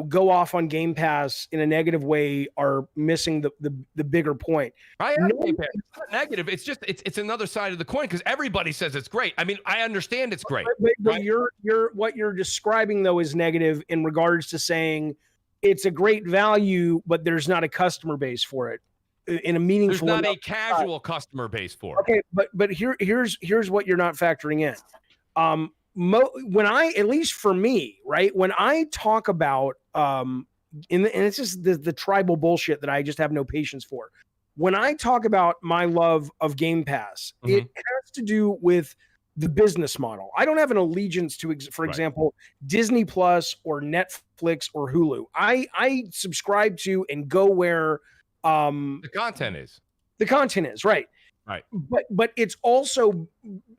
go off on Game Pass in a negative way are missing the bigger point. I am Game Pass. It's not negative. It's just it's another side of the coin because everybody says it's great. I mean, I understand it's great. But right? what you're describing though is negative in regards to saying it's a great value, but there's not a customer base for it in a meaningful. There's not a casual customer base for it. Okay, but here's what you're not factoring in. When I, at least for me, right, when I talk about and it's just the tribal bullshit that I just have no patience for. when I talk about my love of Game Pass, it has to do with the business model. I don't have an allegiance to, for example, Disney Plus or Netflix or Hulu. I subscribe to and go where the content is. The content is, right. Right. But it's also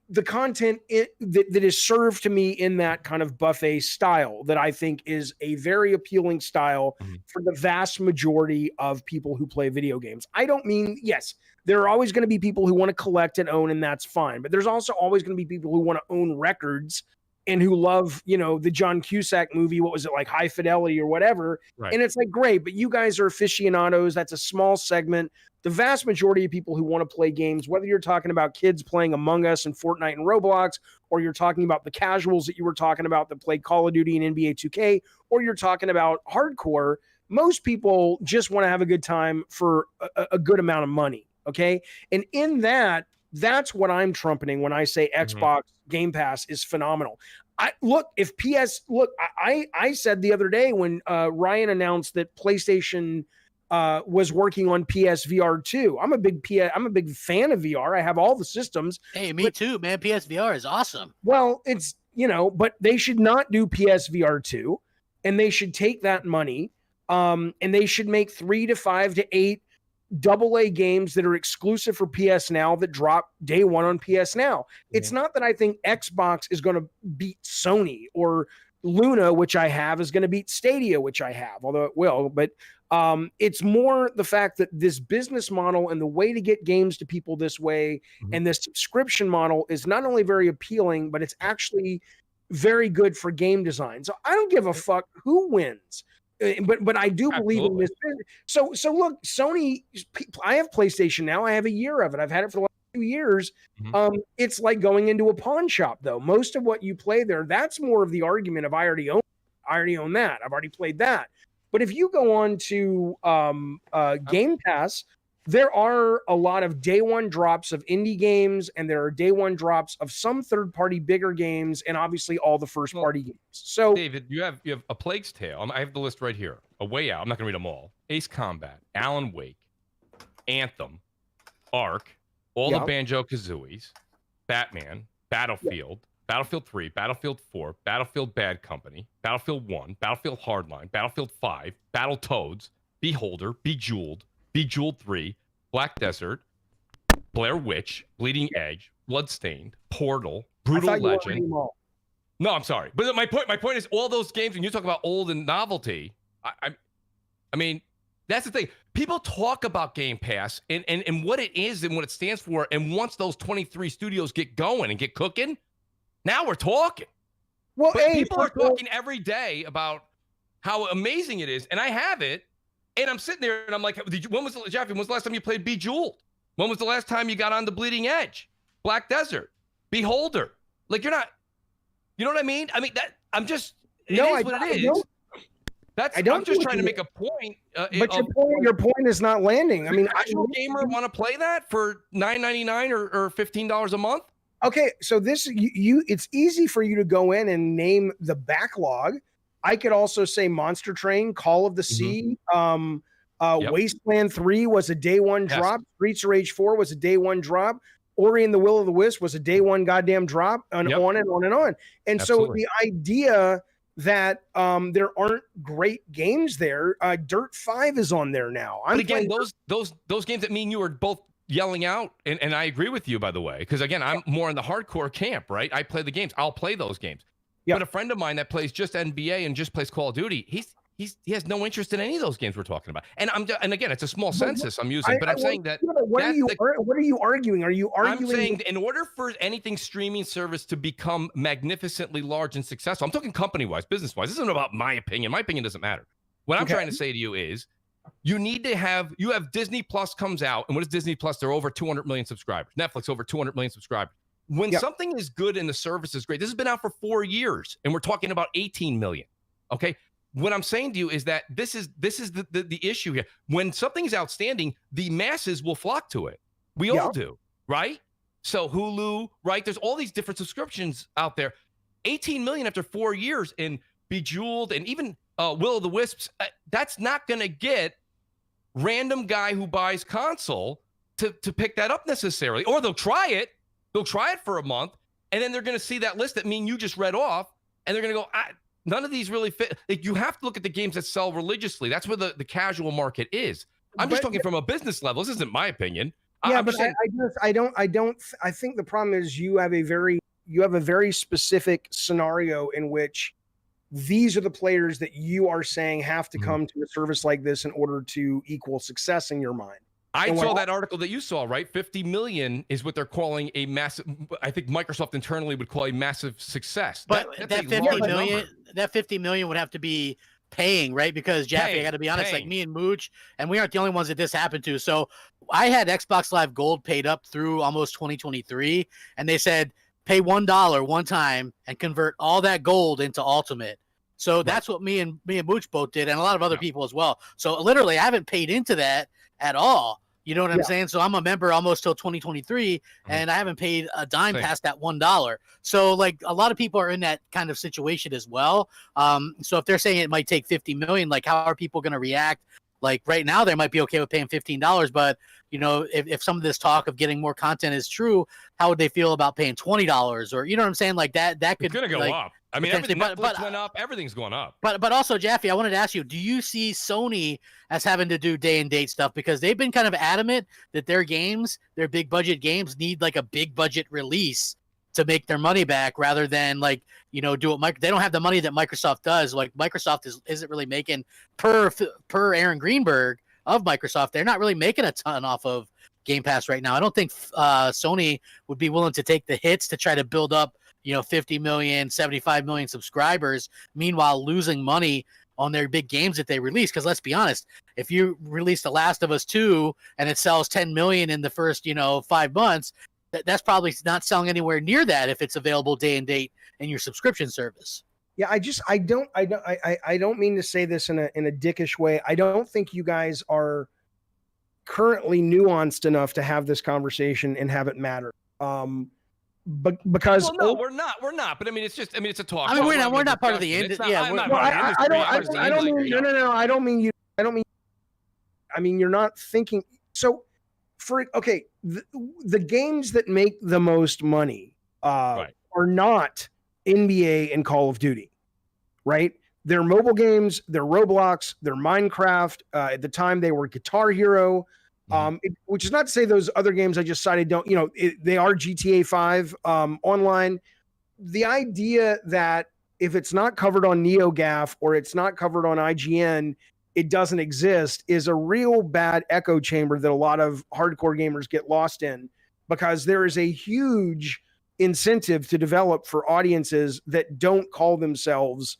the content that is served to me in that kind of buffet style that I think is a very appealing style for the vast majority of people who play video games. I don't mean, yes, there are always going to be people who want to collect and own, and that's fine. But there's also always going to be people who want to own records and who love, the John Cusack movie. What was it, like High Fidelity or whatever? Right. And it's like, great, but you guys are aficionados. That's a small segment. The vast majority of people who want to play games, whether you're talking about kids playing Among Us and Fortnite and Roblox, or you're talking about the casuals that you were talking about that play Call of Duty and NBA 2K, or you're talking about hardcore, most people just want to have a good time for a good amount of money, okay? And in that's what I'm trumpeting when I say Xbox Game Pass is phenomenal. I said the other day when Ryan announced that PlayStation was working on PSVR 2. I'm a big fan of VR. I have all the systems. Hey, me too, man. PSVR is awesome. Well, it's, but they should not do PSVR 2, and they should take that money and they should make 3 to 5 to 8 AA games that are exclusive for PS Now that drop day one on PS Now. It's not that I think Xbox is going to beat Sony, or Luna, which I have, is going to beat Stadia, which I have, although it will. But it's more the fact that this business model and the way to get games to people this way and this subscription model is not only very appealing, but it's actually very good for game design. So I don't give a fuck who wins. But I do believe in this. So look, Sony, I have PlayStation Now. I have a year of it. I've had it for the last 2 years. It's like going into a pawn shop, though. Most of what you play there, that's more of the argument of I already own that. I've already played that. But if you go on to Game Pass, there are a lot of day one drops of indie games, and there are day one drops of some third party bigger games, and obviously all the first party games. So, David, you have A Plague's Tale. I have the list right here. A Way Out. I'm not going to read them all. Ace Combat, Alan Wake, Anthem, Ark, all the Banjo-Kazooies, Batman, Battlefield, Battlefield 3, Battlefield 4, Battlefield Bad Company, Battlefield 1, Battlefield Hardline, Battlefield 5, Battletoads, Beholder, Bejeweled, Bejeweled 3, Black Desert, Blair Witch, Bleeding Edge, Bloodstained, Portal, Brutal Legend. No, I'm sorry. But my point is all those games, when you talk about old and novelty, I mean, that's the thing. People talk about Game Pass and what it is and what it stands for. And once those 23 studios get going and get cooking, now we're talking. Well, but people are talking every day about how amazing it is. And I have it. And I'm sitting there and I'm like, Jaffe, when was the last time you played Bejeweled? When was the last time you got on the Bleeding Edge? Black Desert, Beholder. Like, you're not, you know what I mean? I mean, that I'm just, it is what it is. I'm just trying to make a point. But your point is not landing. I mean, actual gamer want to play that for $9.99 or $15 a month? Okay, so this it's easy for you to go in and name the backlog. I could also say Monster Train, Call of the Sea, Wasteland 3 was a day one drop. Streets of Rage 4 was a day one drop. Ori and the Will of the Wisp was a day one goddamn drop, and on and on and on. And Absolutely. So the idea that there aren't great games there, Dirt 5 is on there now. But again, those games that me and you are both yelling out, and I agree with you, by the way, because again, I'm more in the hardcore camp, right? I play the games. I'll play those games. Yep. But a friend of mine that plays just NBA and just plays Call of Duty, he has no interest in any of those games we're talking about. And again, it's a small census I'm using, but I'm saying that. What are you arguing? Are you arguing? I'm saying in order for anything streaming service to become magnificently large and successful, I'm talking company-wise, business-wise. This isn't about my opinion. My opinion doesn't matter. What I'm trying to say to you is, you have Disney Plus comes out, and what is Disney Plus? They're over 200 million subscribers. Netflix over 200 million subscribers. When something is good and the service is great, this has been out for 4 years, and we're talking about 18 million. Okay, what I'm saying to you is that this is the issue here. When something is outstanding, the masses will flock to it. We all do, right? So Hulu, right? There's all these different subscriptions out there. 18 million after 4 years, and Bejeweled, and even Will of the Wisps. That's not going to get random guy who buys console to pick that up necessarily. Or they'll try it. They'll try it for a month, and then they're going to see that list that me and you just read off, and they're going to go, none of these really fit. Like, you have to look at the games that sell religiously. That's where the casual market is. I'm just talking from a business level. This isn't my opinion. Yeah, but I think the problem is you have a very specific scenario in which these are the players that you are saying have to come to a service like this in order to equal success in your mind. I saw that article that you saw, right? 50 million is what they're calling a massive, I think Microsoft internally would call a massive success. But that 50 million would have to be paying, right? Because Jaffe, I got to be honest, like me and Mooch, and we aren't the only ones that this happened to. So I had Xbox Live Gold paid up through almost 2023, and they said pay $1 one time and convert all that gold into Ultimate. So that's what me and Mooch both did, and a lot of other people as well. So literally, I haven't paid into that at all. You know what I'm saying? So I'm a member almost till 2023, and I haven't paid a dime past that $1. So like a lot of people are in that kind of situation as well. So if they're saying it might take 50 million, like how are people going to react? Like right now, they might be okay with paying $15, but you know, if some of this talk of getting more content is true, how would they feel about paying $20? Or you know what I'm saying? Like that could it's gonna go up. I mean, everything Netflix went up. Everything's going up. But also, Jaffe, I wanted to ask you: do you see Sony as having to do day and date stuff because they've been kind of adamant that their games, their big budget games, need like a big budget release to make their money back, rather than like do it. They don't have the money that Microsoft does. Like Microsoft isn't really making per Aaron Greenberg of Microsoft. They're not really making a ton off of Game Pass right now. I don't think Sony would be willing to take the hits to try to build up 50 million, 75 million subscribers, meanwhile losing money on their big games that they release. Because let's be honest, if you release The Last of Us 2 and it sells 10 million in the first 5 months, that's probably not selling anywhere near that if it's available day and date in your subscription service. Yeah, I don't mean to say this in a dickish way. I don't think you guys are currently nuanced enough to have this conversation and have it matter. But because no, we're not. But I mean, it's a talk. I mean, we're not part of the industry. Yeah, I don't mean you. I mean, you're not thinking. So, the games that make the most money are not NBA and Call of Duty, right? They're mobile games. They're Roblox. They're Minecraft. At the time, they were Guitar Hero. Which is not to say those other games I just cited don't, they are GTA 5 online. The idea that if it's not covered on NeoGAF or it's not covered on IGN, it doesn't exist is a real bad echo chamber that a lot of hardcore gamers get lost in, because there is a huge incentive to develop for audiences that don't call themselves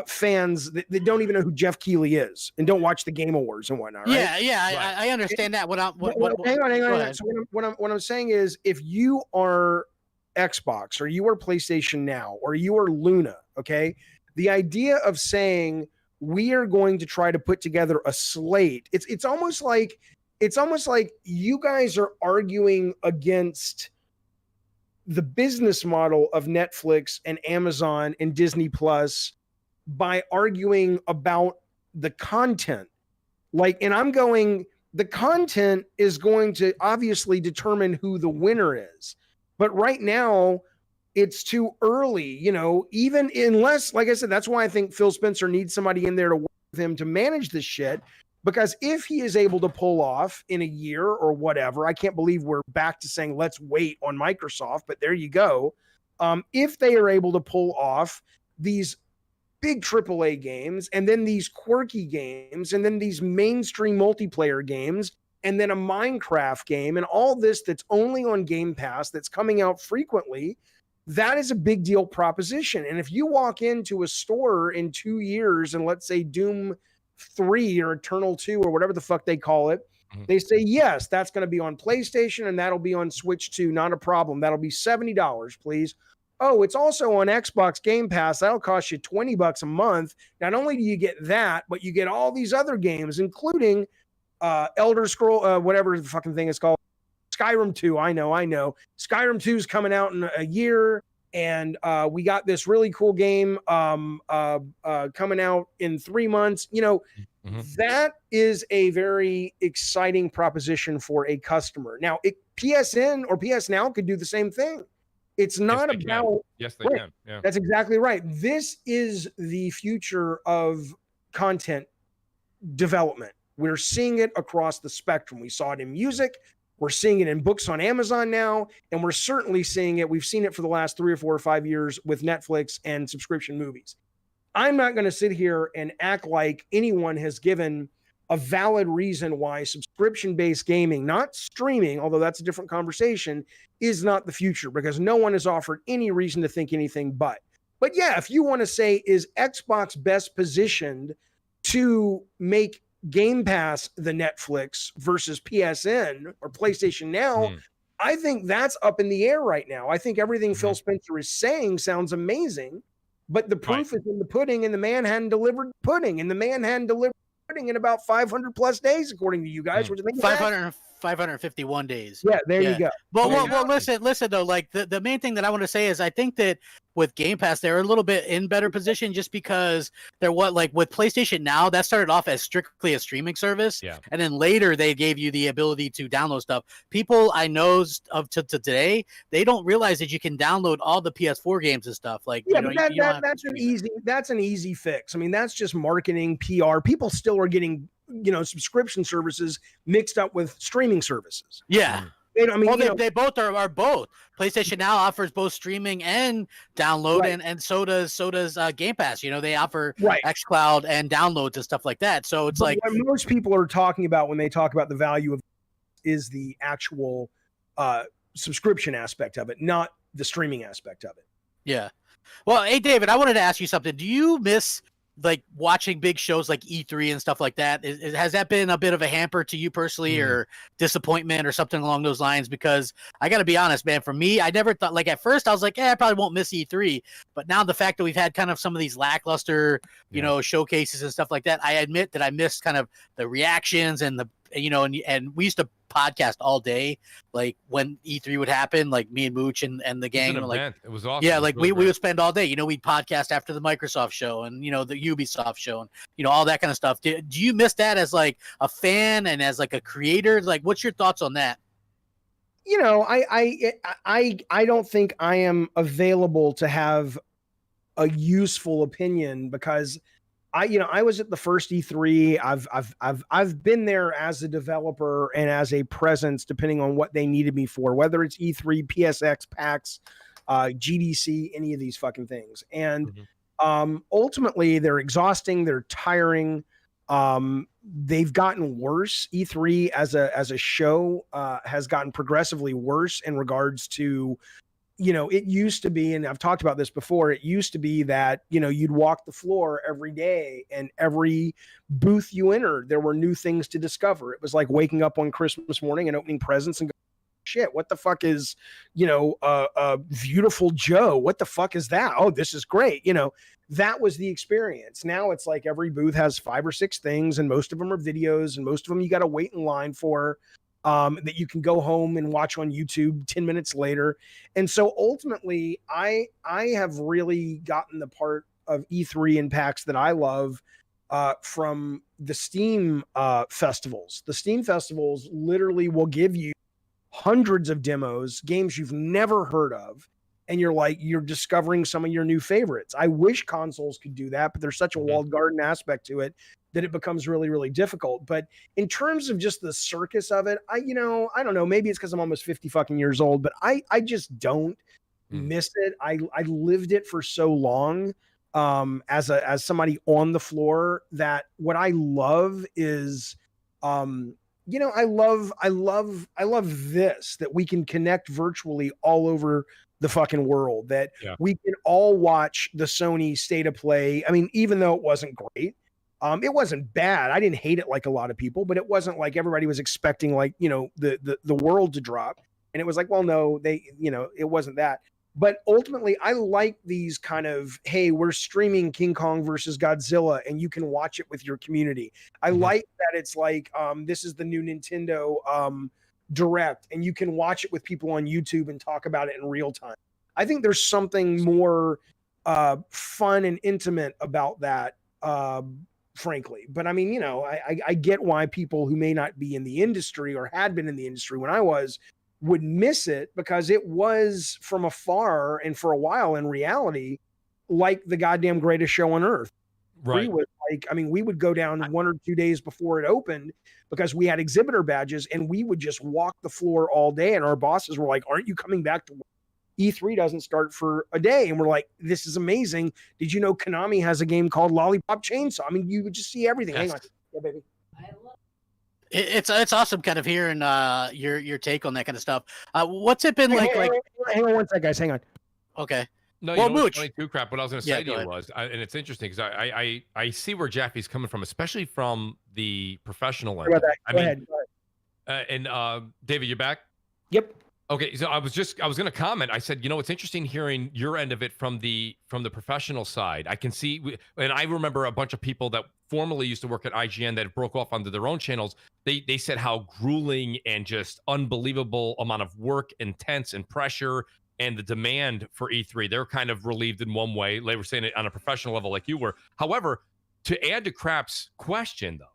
fans that don't even know who Jeff Keighley is and don't watch the Game Awards and whatnot. Right? Yeah. I understand that. Hang on. So what I'm saying is, if you are Xbox or you are PlayStation Now or you are Luna, okay, the idea of saying we are going to try to put together a slate, it's almost like you guys are arguing against the business model of Netflix and Amazon and Disney Plus by arguing about the content. And I'm going, the content is going to obviously determine who the winner is. But right now, it's too early, even unless, like I said, that's why I think Phil Spencer needs somebody in there to work with him to manage this shit. Because if he is able to pull off in a year or whatever, I can't believe we're back to saying, let's wait on Microsoft, but there you go. If they are able to pull off these big AAA games, and then these quirky games, and then these mainstream multiplayer games, and then a Minecraft game, and all this that's only on Game Pass, that's coming out frequently, that is a big deal proposition. And if you walk into a store in 2 years and let's say Doom 3 or Eternal 2 or whatever the fuck they call it, they say, yes, that's going to be on PlayStation and that'll be on Switch too. Not a problem. That'll be $70, please. Oh, it's also on Xbox Game Pass. That'll cost you $20 a month. Not only do you get that, but you get all these other games, including Elder Scroll, whatever the fucking thing is called. Skyrim 2. I know. Skyrim 2 is coming out in a year. And we got this really cool game coming out in 3 months. That is a very exciting proposition for a customer. Now, PSN or PS Now could do the same thing. It's not about. Yes, they can. Yeah, that's exactly right. This is the future of content development. We're seeing it across the spectrum. We saw it in music. We're seeing it in books on Amazon now, and we're certainly seeing it. We've seen it for the last 3 or 4 or 5 years with Netflix and subscription movies. I'm not going to sit here and act like anyone has given a valid reason why subscription-based gaming, not streaming, although that's a different conversation, is not the future, because no one has offered any reason to think anything but. But yeah, if you want to say, is Xbox best positioned to make Game Pass the Netflix versus PSN or PlayStation Now, I think that's up in the air right now. I think everything Phil Spencer is saying sounds amazing, but the proof is in the pudding, and the man hadn't delivered pudding, and the man hadn't delivered pudding in about 500 plus days, according to you guys. What do you think? 551 days. Yeah, there you go. Well, listen though, like the main thing that I want to say is I think that with Game Pass, they're a little bit in better position just because they're with PlayStation Now, that started off as strictly a streaming service. Yeah. And then later they gave you the ability to download stuff. People I know of to today, they don't realize that you can download all the PS4 games and stuff. Like, yeah, that's an easy fix. I mean, that's just marketing, PR. People still are getting, subscription services mixed up with streaming services. Yeah. They both are both. PlayStation Now offers both streaming and download, and so does Game Pass. They offer xCloud and downloads and stuff like that. So it's what most people are talking about when they talk about the value of is the actual subscription aspect of it, not the streaming aspect of it. Yeah. Well, hey David, I wanted to ask you something. Do you miss watching big shows like E3 and stuff like that? Has that been a bit of a hamper to you personally, or disappointment or something along those lines? Because I got to be honest, man, for me, I never thought, at first I was like, I probably won't miss E3. But now the fact that we've had kind of some of these lackluster, showcases and stuff like that, I admit that I missed kind of the reactions and the, and we used to podcast all day, when E3 would happen, me and Mooch and the gang. It was awesome. Yeah, we would spend all day. We'd podcast after the Microsoft show and the Ubisoft show and all that kind of stuff. Do you miss that as a fan and as a creator? What's your thoughts on that? I don't think I am available to have a useful opinion, because I was at the first E3. I've been there as a developer and as a presence, depending on what they needed me for, whether it's E3, PSX, PAX, GDC, any of these fucking things. And ultimately, they're exhausting. They're tiring. They've gotten worse. E3 as a show has gotten progressively worse in regards to. It used to be, and I've talked about this before, it used to be that, you'd walk the floor every day, and every booth you entered, there were new things to discover. It was like waking up on Christmas morning and opening presents and go, shit, what the fuck is, Beautiful Joe? What the fuck is that? Oh, this is great. That was the experience. Now it's like every booth has 5 or 6 things, and most of them are videos, and most of them you got to wait in line for. That you can go home and watch on YouTube 10 minutes later. And so ultimately, I have really gotten the part of E3 and PAX that I love from the Steam festivals. The Steam festivals literally will give you hundreds of demos, games you've never heard of, and you're discovering some of your new favorites. I wish consoles could do that, but there's such a walled garden aspect to it that it becomes really, really difficult. But in terms of just the circus of it, I don't know, maybe it's because I'm almost 50 fucking years old, but I just don't miss it. I lived it for so long as somebody on the floor, that what I love is, I love this, that we can connect virtually all over the fucking world, that we can all watch the Sony State of Play. I mean, even though it wasn't great, it wasn't bad. I didn't hate it like a lot of people, but it wasn't like everybody was expecting the world to drop. And it was like, well, no, it wasn't that. But ultimately, I like these kind of, hey, we're streaming King Kong versus Godzilla, and you can watch it with your community. I like that it's like, this is the new Nintendo Direct, and you can watch it with people on YouTube and talk about it in real time. I think there's something more fun and intimate about that frankly. But I mean, you know, I get why people who may not be in the industry or had been in the industry when I was would miss it, because it was from afar and for a while in reality like the goddamn greatest show on earth. Right. Was like, I mean, we would go down 1 or 2 days before it opened because we had exhibitor badges, and we would just walk the floor all day. And our bosses were like, "Aren't you coming back to work? E3 doesn't start for a day." And we're like, "This is amazing. Did you know Konami has a game called Lollipop Chainsaw?" I mean, you would just see everything. Yes. Hang on. Yeah, baby. It's awesome kind of hearing your take on that kind of stuff. What's it been like? Hang on one sec, guys. Hang on. Okay. No, well, you know what's funny too, Crap. What I was going to say to you was, and it's interesting because I see where Jaffe's coming from, especially from the professional end. Go ahead. And David, you're back? Yep. Okay, so I was going to comment. I said, you know, it's interesting hearing your end of it from the professional side. I can see, and I remember a bunch of people that formerly used to work at IGN that broke off onto their own channels. They said how grueling and just unbelievable amount of work, intense and pressure, and the demand for E3. They're kind of relieved in one way. They were saying it on a professional level like you were. However, to add to Crap's question, though,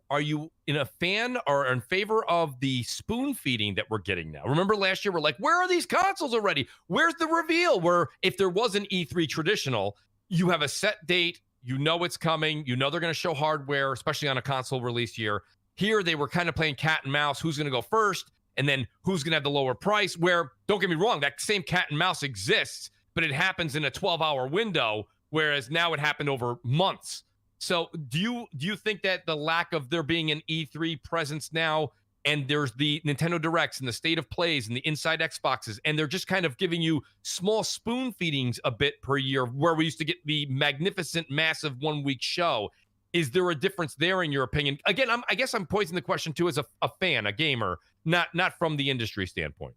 are you in a fan or in favor of the spoon feeding that we're getting now? Remember last year, we're like, where are these consoles already? Where's the reveal? Where if there was an E3 traditional, you have a set date, you know it's coming, you know they're going to show hardware, especially on a console release year. Here, they were kind of playing cat and mouse. Who's going to go first? And then who's going to have the lower price? Where, don't get me wrong, that same cat and mouse exists, but it happens in a 12-hour window, whereas now it happened over months. So do you think that the lack of there being an E3 presence now, and there's the Nintendo Directs and the State of Plays and the Inside Xboxes, and they're just kind of giving you small spoon feedings a bit per year, where we used to get the magnificent, massive 1-week show? Is there a difference there in your opinion? Again, I guess I'm posing the question too as a fan, a gamer, not from the industry standpoint.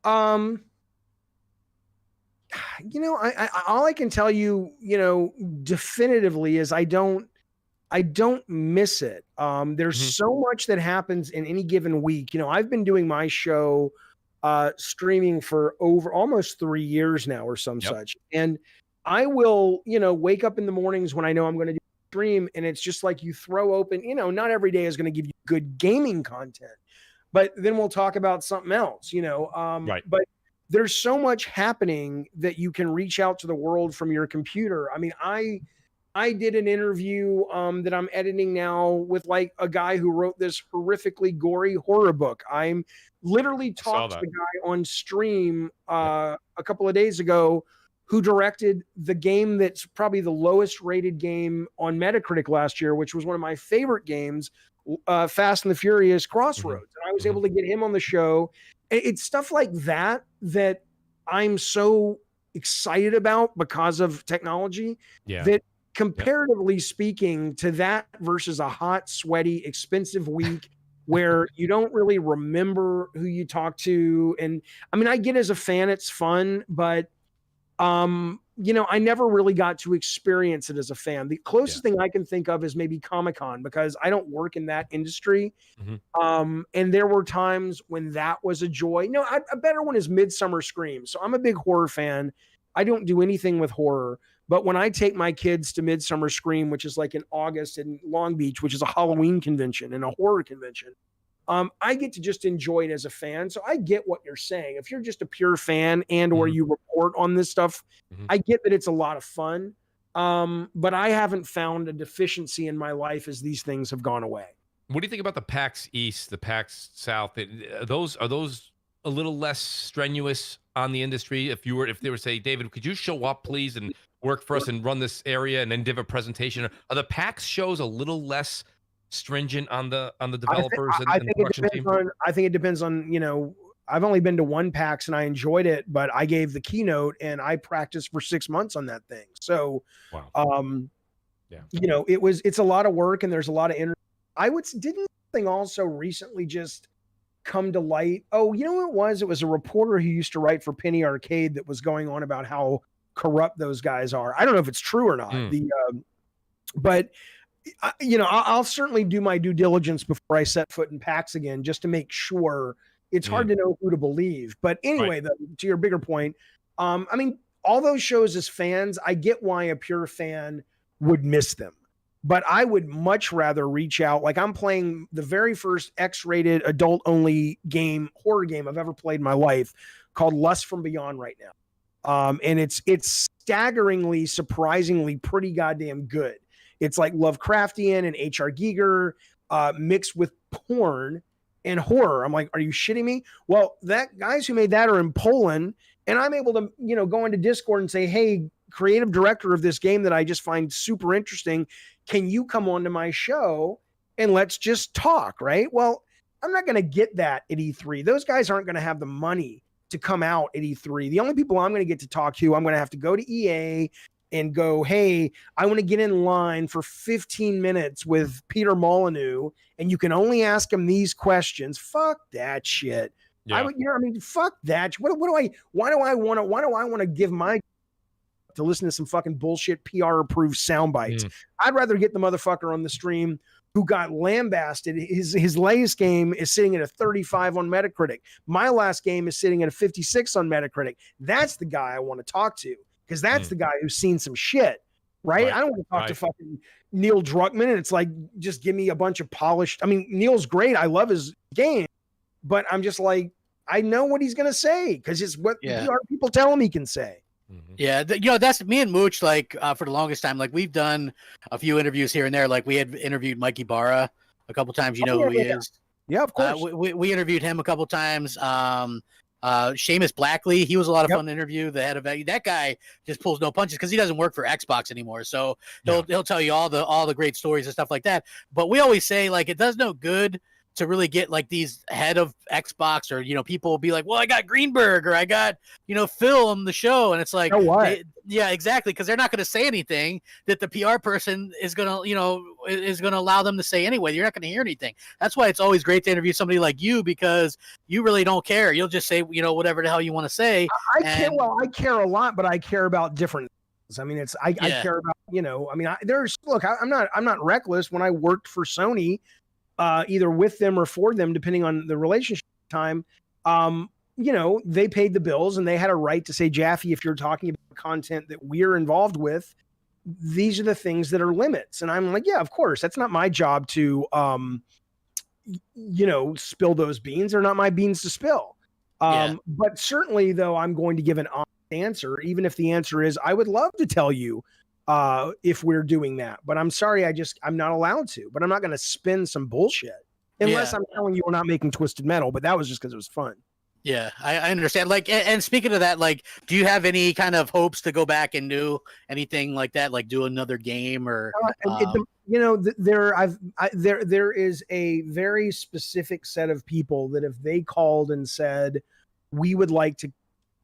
You know, I all I can tell you, you know, definitively is I don't miss it. There's so much that happens in any given week. You know, I've been doing my show streaming for over almost 3 years now or some such. And I will, you know, wake up in the mornings when I know I'm going to do stream, and it's just like you throw open, you know, not every day is going to give you good gaming content, but then we'll talk about something else, you know. Right. But there's so much happening that you can reach out to the world from your computer. I mean, I did an interview that I'm editing now with like a guy who wrote this horrifically gory horror book. I'm literally talked to the guy on stream a couple of days ago who directed the game that's probably the lowest rated game on Metacritic last year, which was one of my favorite games, Fast and the Furious Crossroads. And I was able to get him on the show. It's stuff like that that I'm so excited about because of technology that comparatively speaking to that versus a hot, sweaty, expensive week where you don't really remember who you talk to. And I mean, I get as a fan, it's fun, but you know, I never really got to experience it as a fan. The closest thing I can think of is maybe Comic-Con, because I don't work in that industry. And there were times when that was a joy. No, a better one is Midsummer Scream. So I'm a big horror fan. I don't do anything with horror, but when I take my kids to Midsummer Scream, which is like in August in Long Beach, which is a Halloween convention and a horror convention, I get to just enjoy it as a fan. So I get what you're saying. If you're just a pure fan and or you report on this stuff, I get that it's a lot of fun. But I haven't found a deficiency in my life as these things have gone away. What do you think about the PAX East, the PAX South? Are those a little less strenuous on the industry? If they were to say, David, could you show up, please, and work for us and run this area and then give a presentation? Are the PAX shows a little less stringent on the developers and the production team? I think it depends on, you know, I've only been to one PAX and I enjoyed it, but I gave the keynote and I practiced for 6 months on that thing. So, you know, it's a lot of work and there's a lot of didn't something also recently just come to light? Oh, you know what it was? It was a reporter who used to write for Penny Arcade that was going on about how corrupt those guys are. I don't know if it's true or not. But you know, I'll certainly do my due diligence before I set foot in PAX again, just to make sure. It's hard to know who to believe. But anyway, to your bigger point, I mean, all those shows as fans, I get why a pure fan would miss them. But I would much rather reach out. Like, I'm playing the very first X-rated adult-only horror game I've ever played in my life, called Lust from Beyond right now. And it's staggeringly, surprisingly pretty goddamn good. It's like Lovecraftian and H.R. Giger mixed with porn and horror. I'm like, are you shitting me? Well, guys who made that are in Poland, and I'm able to, go into Discord and say, hey, creative director of this game that I just find super interesting, can you come on to my show and let's just talk, right? Well, I'm not going to get that at E3. Those guys aren't going to have the money to come out at E3. The only people I'm going to get to talk to, I'm going to have to go to EA and go, hey, I want to get in line for 15 minutes with Peter Molyneux, and you can only ask him these questions. Fuck that shit. Yeah. Fuck that. Why do I want to give my to listen to some fucking bullshit PR approved sound bites? I'd rather get the motherfucker on the stream who got lambasted. His latest game is sitting at a 35 on Metacritic. My last game is sitting at a 56 on Metacritic. That's the guy I want to talk to, because that's the guy who's seen some shit, right? I don't want to talk to fucking Neil Druckmann, and it's like, just give me a bunch of polished. I mean, Neil's great. I love his game, but I'm just like, I know what he's going to say, because it's what PR people tell him he can say. Yeah, that's me and Mooch. Like for the longest time, like we've done a few interviews here and there. Like we had interviewed Mikey Barra a couple times. You know who he is? Yeah, of course. We interviewed him a couple times. Seamus Blackley, he was a lot of fun to interview. The head of that guy just pulls no punches because he doesn't work for Xbox anymore. So he'll tell you all the great stories and stuff like that. But we always say, like, it does no good to really get like these head of Xbox, or people will be like, well, I got Greenberg, or I got Phil on the show, and it's like, yeah, exactly, because they're not going to say anything that the PR person is gonna allow them to say anyway. You're not going to hear anything. That's why it's always great to interview somebody like you, because you really don't care. You'll just say whatever the hell you want to say. I care a lot, but I care about different things. I mean, I care about I'm not reckless. When I worked for Sony, either with them or for them, depending on the relationship time, they paid the bills, and they had a right to say, Jaffe, if you're talking about content that we're involved with, these are the things that are limits. And I'm like, yeah, of course, that's not my job to, spill those beans. They're not my beans to spill. But certainly, though, I'm going to give an honest answer, even if the answer is, I would love to tell you if we're doing that, but I'm sorry, I'm not allowed to. But I'm not going to spin some bullshit unless I'm telling you we're not making Twisted Metal. But that was just because it was fun. Yeah, I understand. Like, and speaking of that, like, do you have any kind of hopes to go back and do anything like that, like do another game or? There is a very specific set of people that if they called and said, we would like to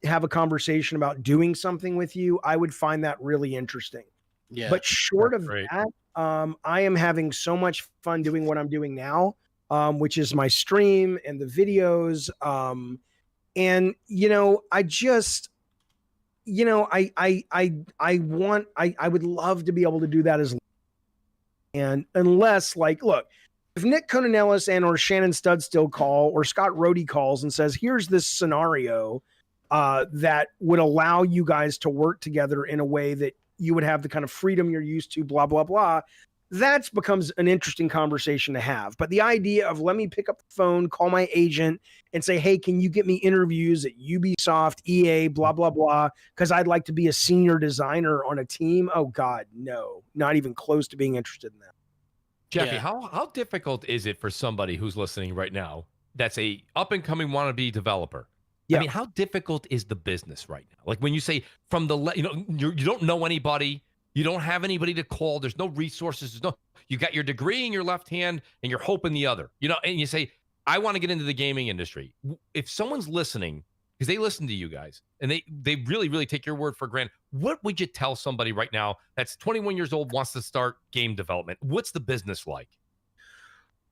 have a conversation about doing something with you, I would find that really interesting. Yeah, but short of that, I am having so much fun doing what I'm doing now, which is my stream and the videos. And I just, I would love to be able to do that and unless, like, look, if Nick Conanellis and or Shannon Studstill call, or Scott Rohde calls and says, here's this scenario that would allow you guys to work together in a way that you would have the kind of freedom you're used to, blah, blah, blah. That becomes an interesting conversation to have. But the idea of, let me pick up the phone, call my agent and say, hey, can you get me interviews at Ubisoft, EA, blah, blah, blah, because I'd like to be a senior designer on a team. Oh God, no, not even close to being interested in that. Jeffy, how difficult is it for somebody who's listening right now that's a up and coming wannabe developer? Yeah. I mean, how difficult is the business right now? Like when you say you don't know anybody, you don't have anybody to call, there's no resources, you got your degree in your left hand and you're hoping the other, and you say, I want to get into the gaming industry. If someone's listening, because they listen to you guys and they really, really take your word for granted, what would you tell somebody right now that's 21 years old, wants to start game development? What's the business like?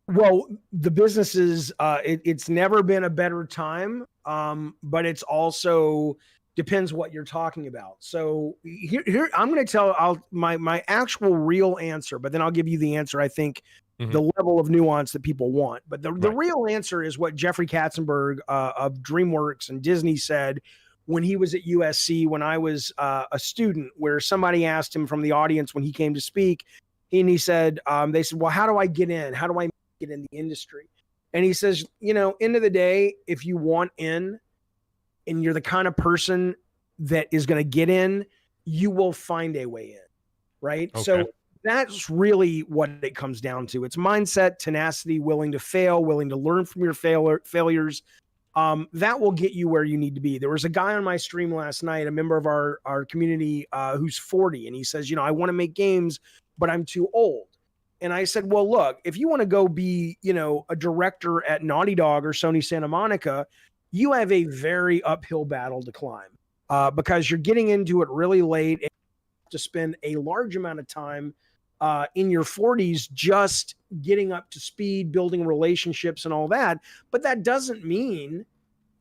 Well, the business is, it's never been a better time, but it's also depends what you're talking about. So here I'm going to tell my actual real answer, but then I'll give you the answer I think the level of nuance that people want. But the real answer is what Jeffrey Katzenberg of DreamWorks and Disney said when he was at USC, when I was a student, where somebody asked him from the audience when he came to speak, and he said, they said, well, how do I get in? How do I get in the industry? And he says, end of the day, if you want in and you're the kind of person that is going to get in, you will find a way in, right? Okay. So that's really what it comes down to. It's mindset, tenacity, willing to fail, willing to learn from your failures. That will get you where you need to be. There was a guy on my stream last night, a member of our community, who's 40, and he says, I want to make games, but I'm too old. And I said, well, look, if you want to go be, a director at Naughty Dog or Sony Santa Monica, you have a very uphill battle to climb, because you're getting into it really late and you have to spend a large amount of time in your 40s just getting up to speed, building relationships and all that. But that doesn't mean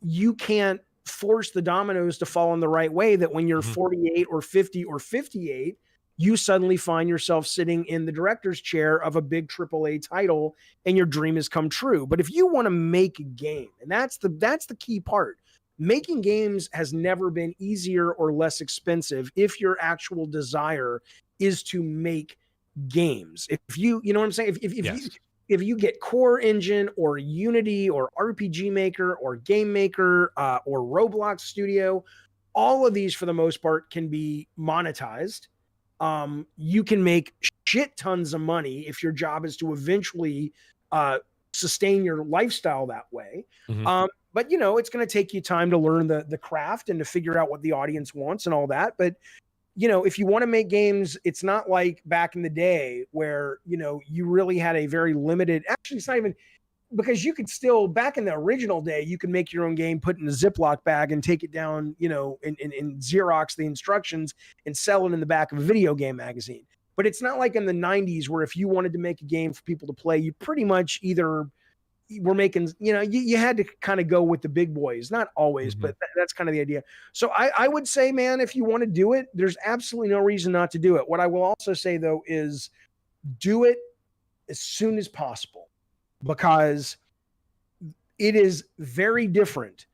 you can't force the dominoes to fall in the right way, that when you're 48 or 50 or 58, you suddenly find yourself sitting in the director's chair of a big AAA title and your dream has come true. But if you want to make a game, and that's the key part, making games has never been easier or less expensive if your actual desire is to make games. If you know what I'm saying? If you get Core Engine or Unity or RPG Maker or Game Maker or Roblox Studio, all of these for the most part can be monetized. You can make shit tons of money if your job is to eventually sustain your lifestyle that way. But it's going to take you time to learn the craft and to figure out what the audience wants and all that. But if you want to make games, it's not like back in the day where you really had a very limited. Actually, it's not even, because you could still, back in the original day, you could make your own game, put it in a Ziploc bag and take it down, and Xerox the instructions and sell it in the back of a video game magazine. But it's not like in the 90s where if you wanted to make a game for people to play, you pretty much either were making, you had to kind of go with the big boys, not always, but that's kind of the idea. So I would say, man, if you want to do it, there's absolutely no reason not to do it. What I will also say, though, is do it as soon as possible, because it is very different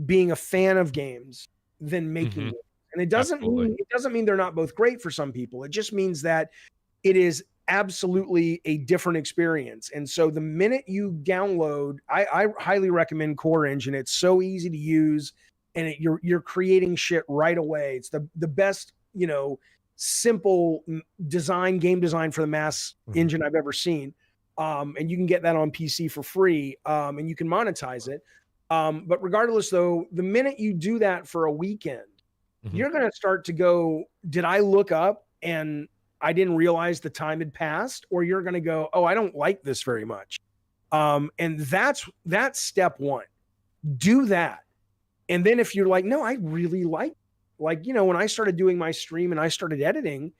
being a fan of games than making games. And it doesn't mean they're not both great for some people. It just means that it is absolutely a different experience. And so the minute you download, I highly recommend Core Engine. It's so easy to use, and you're creating shit right away. It's the best, simple game design for the mass engine I've ever seen. And you can get that on PC for free, and you can monetize it. But regardless, though, the minute you do that for a weekend, you're going to start to go, did I look up and I didn't realize the time had passed? Or you're going to go, oh, I don't like this very much. And that's step one. Do that. And then if you're like, no, I really like, when I started doing my stream and I started editing,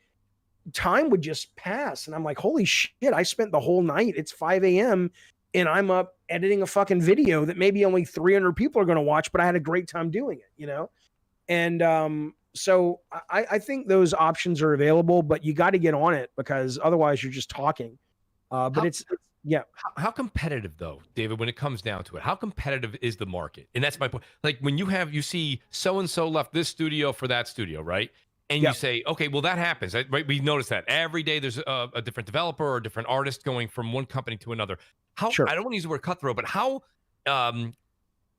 time would just pass. And I'm like, holy shit, I spent the whole night. It's 5 a.m. and I'm up editing a fucking video that maybe only 300 people are going to watch, but I had a great time doing it, And so I think those options are available, but you got to get on it, because otherwise you're just talking. But How competitive, though, David, when it comes down to it? How competitive is the market? And that's my point. Like when you see so-and-so left this studio for that studio, right? And you say, okay, well, that happens. Right? We notice that every day there's a different developer or a different artist going from one company to another. I don't want to use the word cutthroat, but how,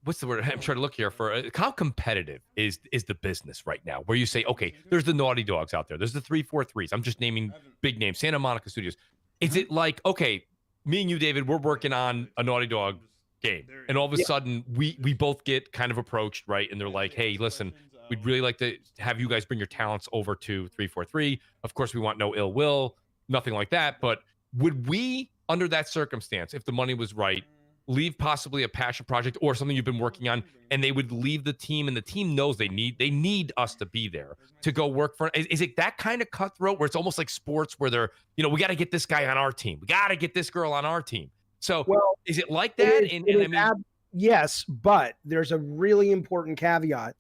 what's the word? I'm trying to look here for how competitive is the business right now, where you say, okay, there's the Naughty Dogs out there. There's the 343s. I'm just naming big names, Santa Monica Studios. Is it like, okay, me and you, David, we're working on a Naughty Dog game, and all of a sudden we both get kind of approached, right? And they're like, hey, listen, we'd really like to have you guys bring your talents over to 343. Of course, we want no ill will, nothing like that. But would we, under that circumstance, if the money was right, leave possibly a passion project or something you've been working on, and they would leave the team, and the team knows they need us to be there to go work for? Is it that kind of cutthroat where it's almost like sports, where they're, we got to get this guy on our team, we got to get this girl on our team? So is it like that? Yes, but there's a really important caveat,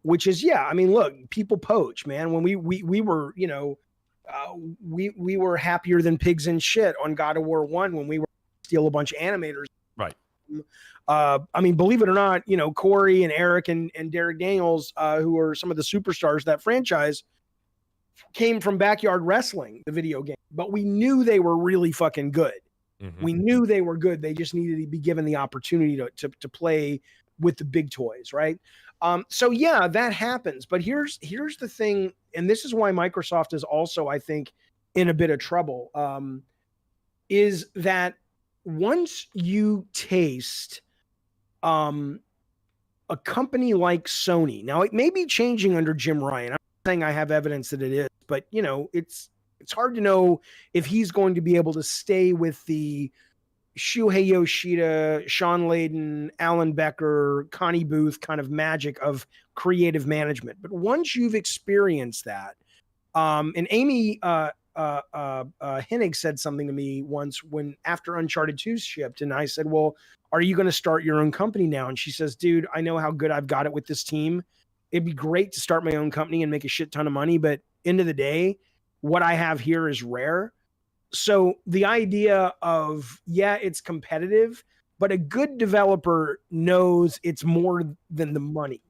which is, look, people poach, man. When we were, we were happier than pigs in shit on God of War 1 when we were steal a bunch of animators. Right. I mean, believe it or not, Corey and Eric and Derek Daniels, who are some of the superstars of that franchise, came from Backyard Wrestling, the video game. But we knew they were really fucking good. Mm-hmm. We knew they were good. They just needed to be given the opportunity to play with the big toys, right? So yeah, that happens. But here's the thing, and this is why Microsoft is also, I think, in a bit of trouble, is that once you taste a company like Sony, now it may be changing under Jim Ryan. I'm not saying I have evidence that it is, but it's hard to know if he's going to be able to stay with the Shuhei Yoshida, Sean Layden, Alan Becker, Connie Booth kind of magic of creative management. But once you've experienced that, and Amy Hennig said something to me once when after Uncharted 2 shipped, and I said, well, are you going to start your own company now? And she says, dude, I know how good I've got it with this team. It'd be great to start my own company and make a shit ton of money, but end of the day, what I have here is rare. So the idea of, yeah, it's competitive, but a good developer knows it's more than the money,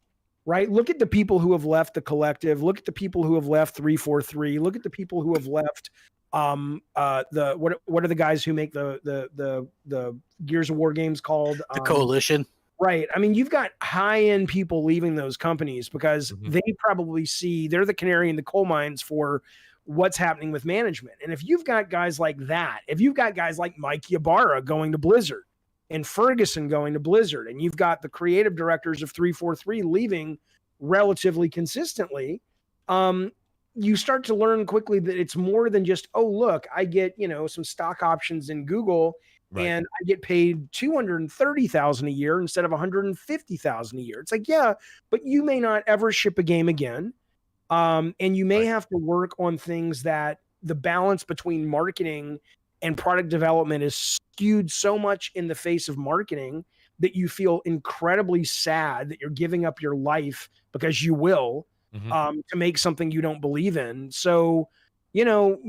right? Look at the people who have left the Collective. Look at the people who have left 343. Look at the people who have left what are the guys who make the Gears of War games called? The Coalition. Right. I mean, you've got high-end people leaving those companies because they probably they're the canary in the coal mines for what's happening with management. And if you've got guys like that, if you've got guys like Mike Ybarra going to Blizzard and Ferguson going to Blizzard, and you've got the creative directors of 343 leaving relatively consistently, you start to learn quickly that it's more than just, oh, look, I get, some stock options in Google, right, and I get paid $230,000 a year instead of $150,000 a year. It's like, yeah, but you may not ever ship a game again. And you may have to work on things that the balance between marketing and product development is skewed so much in the face of marketing that you feel incredibly sad that you're giving up your life, because you will, to make something you don't believe in. So, creative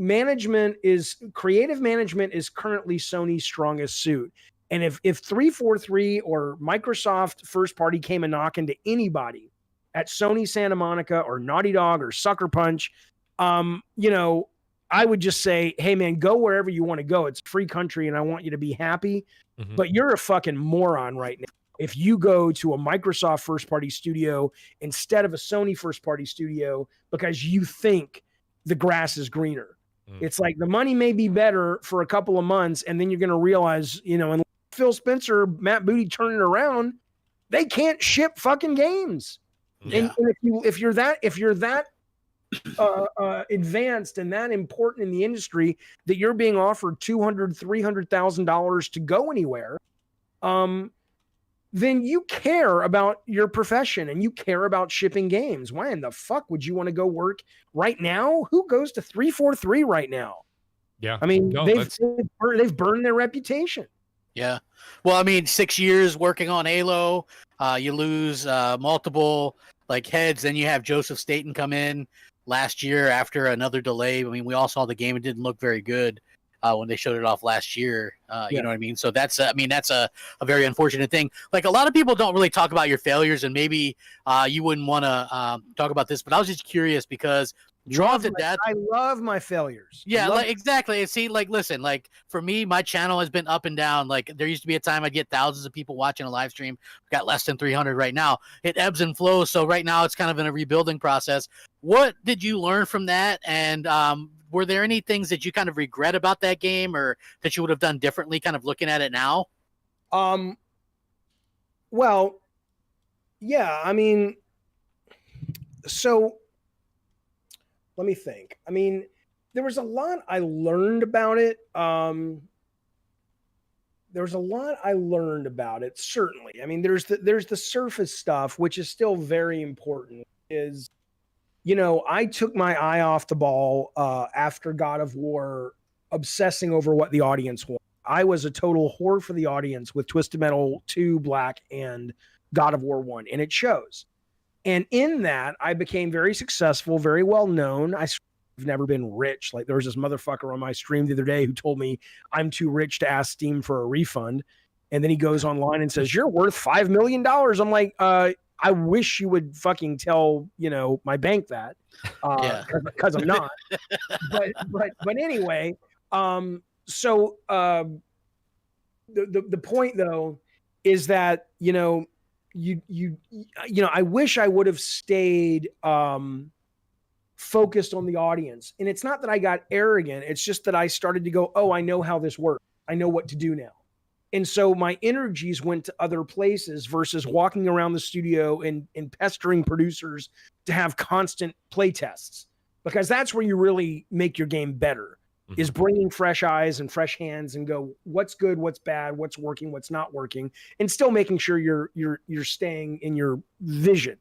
management is currently Sony's strongest suit. And if 343 or Microsoft first party came a knocking to anybody at Sony Santa Monica or Naughty Dog or Sucker Punch, I would just say, hey man, go wherever you want to go. It's a free country and I want you to be happy, but you're a fucking moron right now if you go to a Microsoft first party studio instead of a Sony first party studio because you think the grass is greener. It's like the money may be better for a couple of months, and then you're going to realize, and Phil Spencer, Matt Booty turning it around, they can't ship fucking games. Yeah. And if you're that advanced and that important in the industry that you're being offered $200,000-$300,000 to go anywhere, then you care about your profession and you care about shipping games. Why in the fuck would you want to go work right now? Who goes to 343 right now? Yeah, I mean, they've burned their reputation. Yeah. Well, I mean, 6 years working on Halo, you lose multiple heads. Then you have Joseph Staten come in last year after another delay. I mean, we all saw the game. It didn't look very good when they showed it off last year. You know what I mean? So that's a very unfortunate thing. A lot of people don't really talk about your failures, and maybe you wouldn't want to talk about this, but I was just curious because Drawn to Death. I love my failures. Yeah, exactly. See, listen, for me, my channel has been up and down. There used to be a time I'd get thousands of people watching a live stream. We've got less than 300 right now. It ebbs and flows. So right now it's kind of in a rebuilding process. What did you learn from that? And were there any things that you kind of regret about that game or that you would have done differently kind of looking at it now? Well, yeah, I mean, so let me think. I mean, there was a lot I learned about it. Certainly. I mean, there's the surface stuff, which is still very important, is, I took my eye off the ball after God of War, obsessing over what the audience wanted. I was a total whore for the audience with Twisted Metal 2 Black and God of War 1, and it shows. And in that, I became very successful, very well known. I've never been rich. There was this motherfucker on my stream the other day who told me I'm too rich to ask Steam for a refund. And then he goes online and says, "You're worth $5 million." I'm like, I wish you would fucking tell, my bank that, because I'm not. but anyway, so the point though is that, I wish I would have stayed focused on the audience. And it's not that I got arrogant. It's just that I started to go, oh, I know how this works. I know what to do now. And so my energies went to other places versus walking around the studio and pestering producers to have constant play tests, because that's where you really make your game better, is bringing fresh eyes and fresh hands and go, what's good, what's bad, what's working, what's not working, and still making sure you're staying in your vision.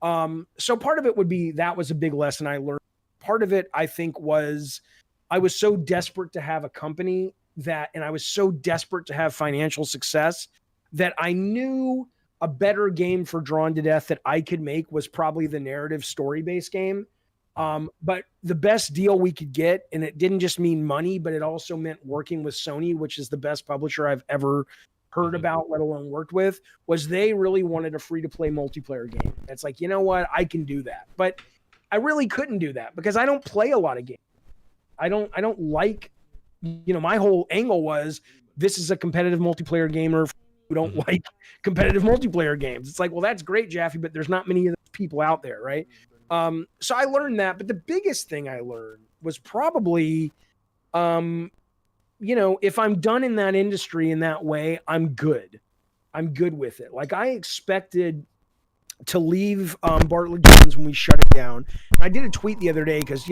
So part of it would be, that was a big lesson I learned. Part of it, I think, was I was so desperate to have a company and I was so desperate to have financial success that I knew a better game for Drawn to Death that I could make was probably the narrative story-based game. But the best deal we could get, and it didn't just mean money, but it also meant working with Sony, which is the best publisher I've ever heard about, let alone worked with, was they really wanted a free-to-play multiplayer game. It's like, you know what? I can do that. But I really couldn't do that because I don't play a lot of games. I don't like, my whole angle was, this is a competitive multiplayer gamer who don't like competitive multiplayer games. It's like, well, that's great, Jaffe, but there's not many of those people out there, right? So I learned that, but the biggest thing I learned was probably, if I'm done in that industry in that way, I'm good. I'm good with it. Like, I expected to leave Bartlett Jones when we shut it down. I did a tweet the other day because,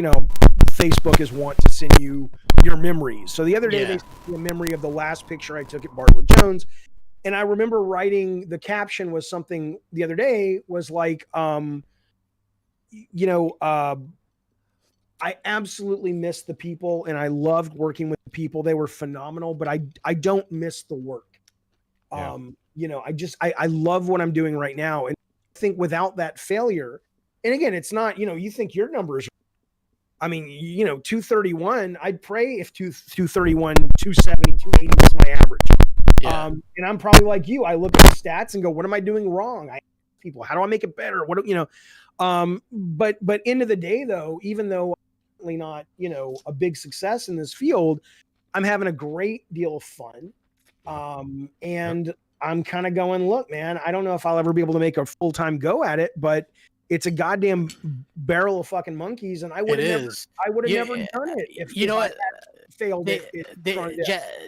Facebook is want to send you your memories. So the other day they sent me a memory of the last picture I took at Bartlett Jones. And I remember writing, the caption was something the other day was like, I absolutely miss the people and I loved working with the people. They were phenomenal, but I don't miss the work. I love what I'm doing right now. And I think without that failure, and again, it's not, you think your numbers, 231, I'd pray if 231, 270, 280 was my average. Yeah. And I'm probably like you. I look at the stats and go, what am I doing wrong? I ask people, how do I make it better? But end of the day though, even though I'm really not, a big success in this field, I'm having a great deal of fun. And I'm kind of going, look, man, I don't know if I'll ever be able to make a full-time go at it, but it's a goddamn barrel of fucking monkeys, and I would have never done it if I failed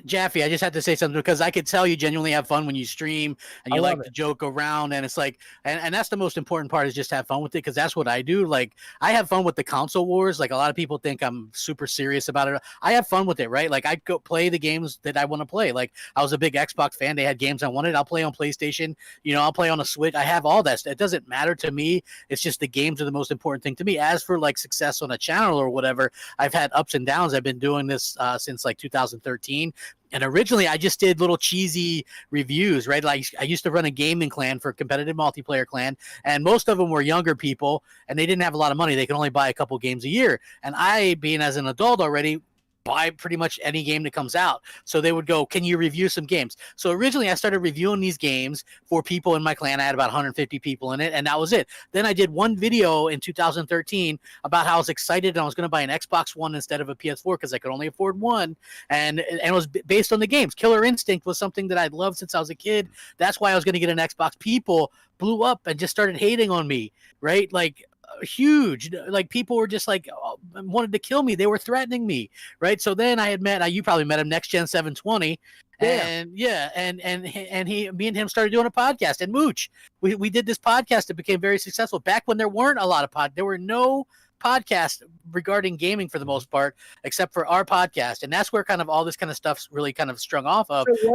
Jaffe, I just have to say something because I could tell you genuinely have fun when you stream and you like to joke around, and it's like, and that's the most important part, is just have fun with it, because that's what I do. Like, I have fun with the console wars. Like, a lot of people think I'm super serious about it. I have fun with it, right? Like, I go play the games that I want to play. Like, I was a big Xbox fan. They had games I wanted. I'll play on PlayStation. I'll play on a Switch. I have all that. It doesn't matter to me. It's just the games are the most important thing to me. As for like success on a channel or whatever, I've had ups and downs. I've been doing this since like 2013. And originally I just did little cheesy reviews, right? Like, I used to run a gaming clan for a competitive multiplayer clan, and most of them were younger people and they didn't have a lot of money. They could only buy a couple games a year. And I, being as an adult already, buy pretty much any game that comes out. So they would go, can you review some games? So originally I started reviewing these games for people in my clan. I had about 150 people in it, and that was it. Then I did one video in 2013 about how I was excited and I was going to buy an Xbox One instead of a PS4 because I could only afford one. And it was based on the games. Killer Instinct was something that I'd loved since I was a kid. That's why I was going to get an Xbox. People blew up and just started hating on me, right? Like, huge, like, people were just like, wanted to kill me. They were threatening me, right? So then I had you probably met him, Next Gen 720, and me and him started doing a podcast. And Mooch, we did this podcast that became very successful back when there weren't a lot of there were no podcasts regarding gaming for the most part, except for our podcast, and that's where kind of all this kind of stuff's really kind of strung off of. So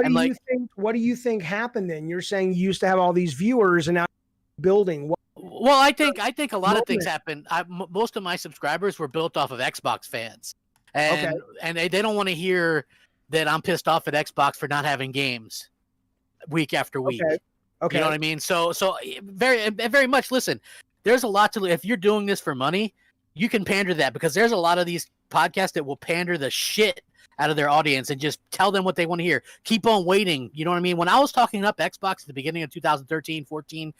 what do you think happened then? You're saying you used to have all these viewers and now building. Well, I think a lot of things happened. Most of my subscribers were built off of Xbox fans, and they don't want to hear that I'm pissed off at Xbox for not having games week after week. Okay. You know what I mean? So very, very much. Listen, there's a lot to. If you're doing this for money, you can pander that, because there's a lot of these podcasts that will pander the shit out of their audience and just tell them what they want to hear. Keep on waiting. You know what I mean? When I was talking up Xbox at the beginning of 2013, 14,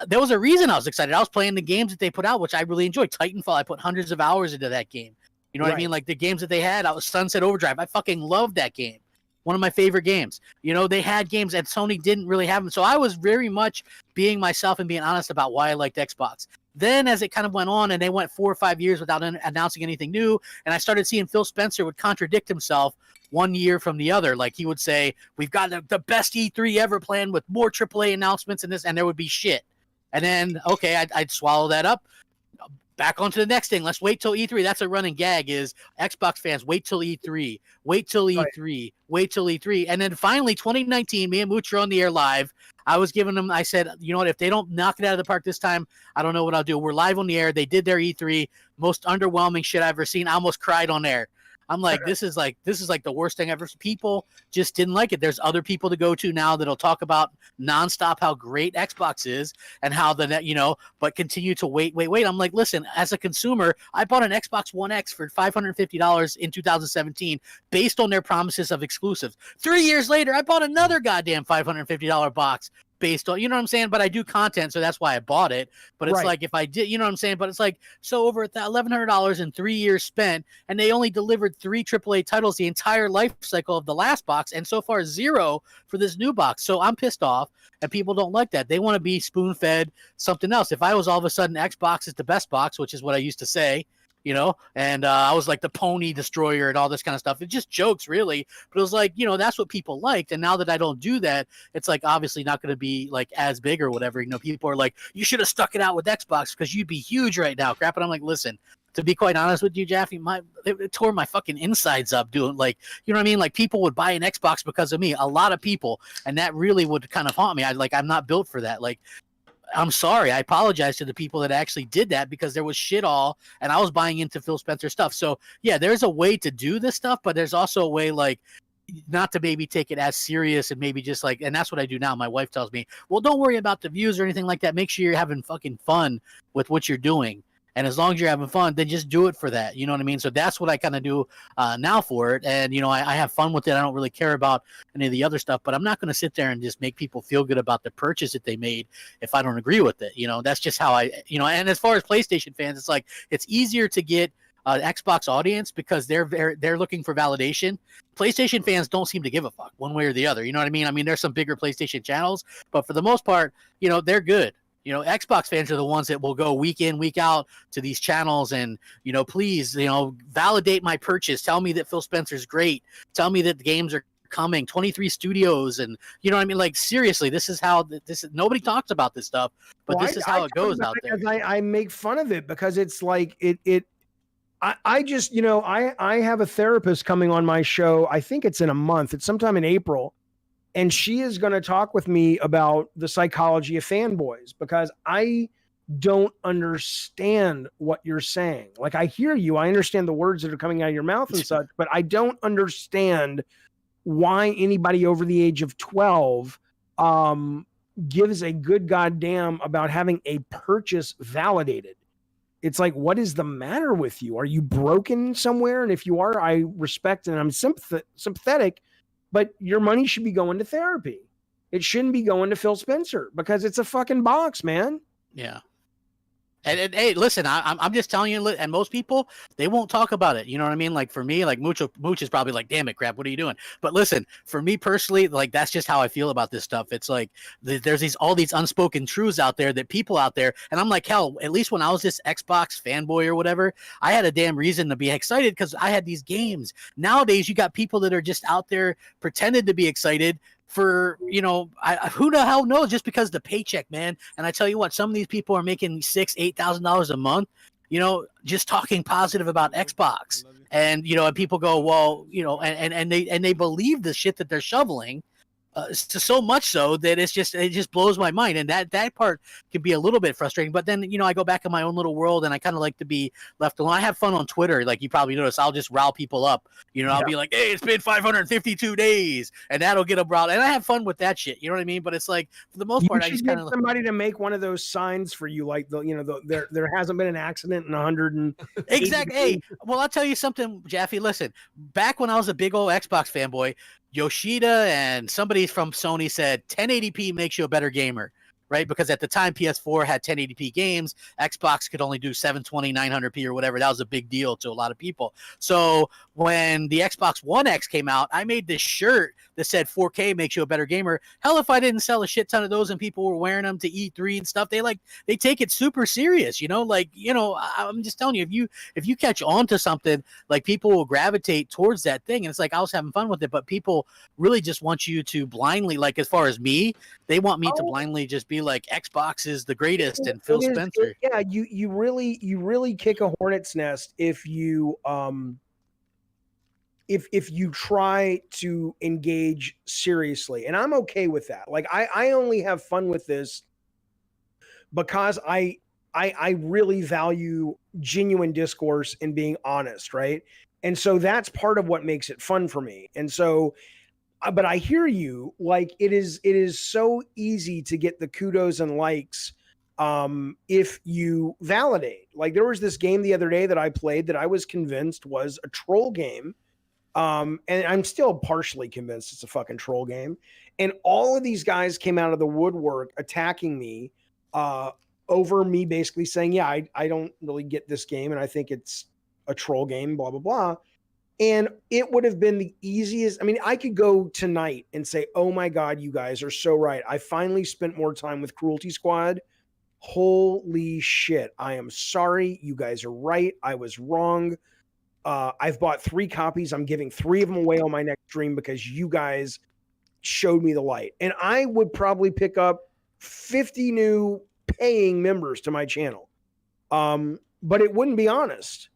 there was a reason I was excited. I was playing the games that they put out, which I really enjoyed. Titanfall, I put hundreds of hours into that game. You know what I mean? Like the games that they had, I was Sunset Overdrive. I fucking loved that game. One of my favorite games. You know, they had games that Sony didn't really have them. So I was very much being myself and being honest about why I liked Xbox. Then as it kind of went on and they went 4 or 5 years without announcing anything new, and I started seeing Phil Spencer would contradict himself one year from the other. Like he would say, we've got the best E3 ever planned with more AAA announcements and this, and there would be shit. And then, okay, I'd swallow that up. Back onto the next thing. Let's wait till E3. That's a running gag is Xbox fans, wait till E3. Wait till E3. Wait till E3. And then finally, 2019, me and Mooch are on the air live. I was giving them, I said, you know what, if they don't knock it out of the park this time, I don't know what I'll do. We're live on the air. They did their E3. Most underwhelming shit I've ever seen. I almost cried on air. I'm like, this is like the worst thing ever. People just didn't like it. There's other people to go to now that'll talk about nonstop how great Xbox is and how but continue to wait. I'm like, listen, as a consumer, I bought an Xbox One X for $550 in 2017 based on their promises of exclusives. 3 years later, I bought another goddamn $550 box based on, you know what I'm saying? But I do content, so that's why I bought it. But it's like, if I did, you know what I'm saying? But it's like, so over $1,100 in 3 years spent, and they only delivered 3 AAA titles the entire life cycle of the last box, and so far 0 for this new box. So I'm pissed off, and people don't like that. They want to be spoon-fed something else. If I was all of a sudden Xbox is the best box, which is what I used to say, you know, and I was like the pony destroyer and all this kind of stuff. It's just jokes, really. But it was like, you know, that's what people liked. And now that I don't do that, it's like obviously not going to be like as big or whatever. You know, people are like, you should have stuck it out with Xbox because you'd be huge right now, crap. And I'm like, listen, to be quite honest with you, Jaffe, it tore my fucking insides up doing like, you know what I mean? Like people would buy an Xbox because of me, a lot of people. And that really would kind of haunt me. I'm not built for that. Like, I'm sorry. I apologize to the people that actually did that because there was shit all, and I was buying into Phil Spencer stuff. So yeah, there's a way to do this stuff, but there's also a way like not to maybe take it as serious and maybe just like, and that's what I do now. My wife tells me, well, don't worry about the views or anything like that. Make sure you're having fucking fun with what you're doing. And as long as you're having fun, then just do it for that. You know what I mean? So that's what I kind of do now for it. And, you know, I have fun with it. I don't really care about any of the other stuff, but I'm not going to sit there and just make people feel good about the purchase that they made if I don't agree with it. You know, that's just how and as far as PlayStation fans, it's like, it's easier to get an Xbox audience because they're looking for validation. PlayStation fans don't seem to give a fuck one way or the other. You know what I mean? I mean, there's some bigger PlayStation channels, but for the most part, you know, they're good. You know, Xbox fans are the ones that will go week in, week out to these channels and, you know, please, you know, validate my purchase. Tell me that Phil Spencer's great. Tell me that the games are coming. 23 studios and, you know what I mean? Like, seriously, this is how nobody talks about this stuff, but this is how it goes out there. I make fun of it because it's like I just, you know, I have a therapist coming on my show. I think it's in a month. It's sometime in April. And she is going to talk with me about the psychology of fanboys because I don't understand what you're saying. Like, I hear you. I understand the words that are coming out of your mouth and such, but I don't understand why anybody over the age of 12 gives a good goddamn about having a purchase validated. It's like, what is the matter with you? Are you broken somewhere? And if you are, I respect and I'm sympathetic. But your money should be going to therapy. It shouldn't be going to Phil Spencer because it's a fucking box, man. Yeah. And hey, listen, I'm just telling you, and most people, they won't talk about it. You know what I mean? Like for me, like Mooch is probably like, damn it, crap, what are you doing? But listen, for me personally, like that's just how I feel about this stuff. It's like there's all these unspoken truths out there that people out there, and I'm like, hell, at least when I was this Xbox fanboy or whatever, I had a damn reason to be excited because I had these games. Nowadays, you got people that are just out there pretending to be excited for, you know, who the hell knows, just because the paycheck, man. And I tell you what, some of these people are making $6,000-$8,000 a month, you know, just talking positive about Xbox. And, you know, and people go, well, you know, and they believe the shit that they're shoveling. So much so that it just blows my mind, and that part can be a little bit frustrating. But then I go back in my own little world, and I kind of like to be left alone. I have fun on Twitter, like you probably noticed. I'll just rile people up. I'll be like, "Hey, it's been 552 days," and that'll get them riled, and I have fun with that shit. You know what I mean? But it's like for the most part, I just kind of somebody to make one of those signs for you, like there hasn't been an accident in 100 and exactly. Hey, well, I'll tell you something, Jaffe. Listen, back when I was a big old Xbox fanboy, Yoshida and somebody from Sony said 1080p makes you a better gamer, right? Because at the time PS4 had 1080p games, Xbox could only do 720, 900p or whatever. That was a big deal to a lot of people. So when the Xbox One X came out, I made this shirt that said 4K makes you a better gamer. Hell, if I didn't sell a shit ton of those and people were wearing them to E3 and stuff, they take it super serious, I'm just telling you, if you catch on to something, like people will gravitate towards that thing. And it's like, I was having fun with it, but people really just want you to blindly, like as far as me, they want me to blindly just be like, Xbox is the greatest and Phil Spencer. You really kick a hornet's nest if you if you try to engage seriously, and I'm okay with that. Like I only have fun with this because I really value genuine discourse and being honest, right? And so that's part of what makes it fun for me. And so, but I hear you, like it is so easy to get the kudos and likes if you validate. Like there was this game the other day that I played that I was convinced was a troll game. And I'm still partially convinced it's a fucking troll game. And all of these guys came out of the woodwork attacking me over me basically saying, yeah, I don't really get this game and I think it's a troll game, blah, blah, blah. And it would have been the easiest. I mean, I could go tonight and say, oh my God, you guys are so right. I finally spent more time with Cruelty Squad. Holy shit. I am sorry. You guys are right. I was wrong. I've bought 3 copies. I'm giving 3 of them away on my next stream because you guys showed me the light. And I would probably pick up 50 new paying members to my channel. But it wouldn't be honest.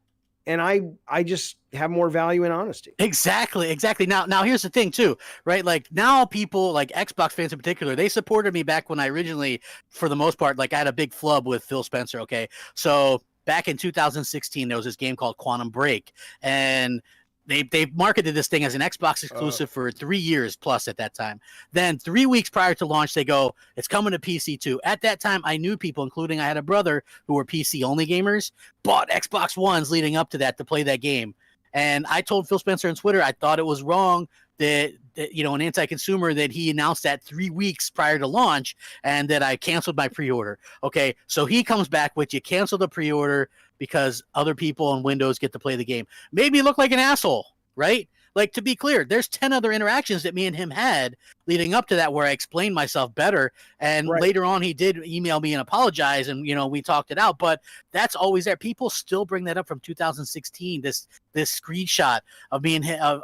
And I just have more value in honesty. Exactly. Now here's the thing too, right? Like now people like Xbox fans in particular, they supported me back when I originally, for the most part, like I had a big flub with Phil Spencer. Okay. So back in 2016, there was this game called Quantum Break, and they marketed this thing as an Xbox exclusive for 3 years plus at that time. Then 3 weeks prior to launch, they go, it's coming to PC too. At that time, I knew people, including I had a brother who were PC only gamers, bought Xbox Ones leading up to that to play that game. And I told Phil Spencer on Twitter, I thought it was wrong that an anti-consumer, that he announced that 3 weeks prior to launch and that I canceled my pre-order. Okay, so he comes back with, you cancel the pre-order because other people on Windows get to play the game. Made me look like an asshole, right? Like, to be clear, there's 10 other interactions that me and him had leading up to that where I explained myself better. And later on, he did email me and apologize, and, we talked it out. But that's always there. People still bring that up from 2016, this screenshot of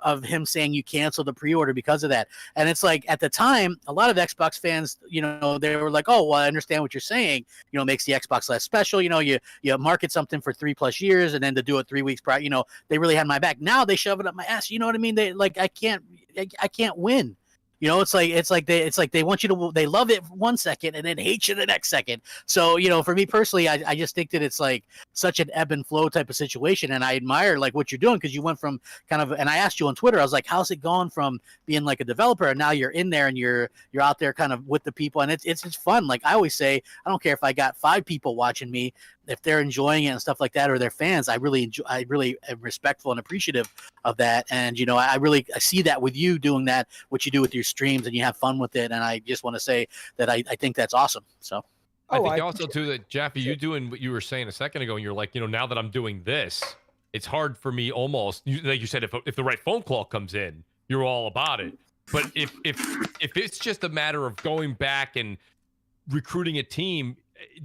of him saying you canceled the pre-order because of that. And it's like, at the time, a lot of Xbox fans, they were like, oh, well, I understand what you're saying. Makes the Xbox less special. You market something for 3+ years and then to do it 3 weeks prior, they really had my back. Now they shove it up my ass. You know what I mean? They like, I can't win. It's like they want you to, they love it 1 second and then hate you the next second. So, for me personally, I just think that it's like such an ebb and flow type of situation. And I admire like what you're doing, because you went from kind of, and I asked you on Twitter, I was like, how's it gone from being like a developer and now you're in there and you're out there kind of with the people, and it's fun. Like I always say, I don't care if I got 5 people watching me, if they're enjoying it and stuff like that, or they're fans, I really am respectful and appreciative of that. And, I see that with you doing that, what you do with your streams, and you have fun with it. And I just want to say that I think that's awesome. So. I think also too that, Jaffe, you doing what you were saying a second ago, and you're like, now that I'm doing this, it's hard for me almost, like you said, if the right phone call comes in, you're all about it. But if it's just a matter of going back and recruiting a team,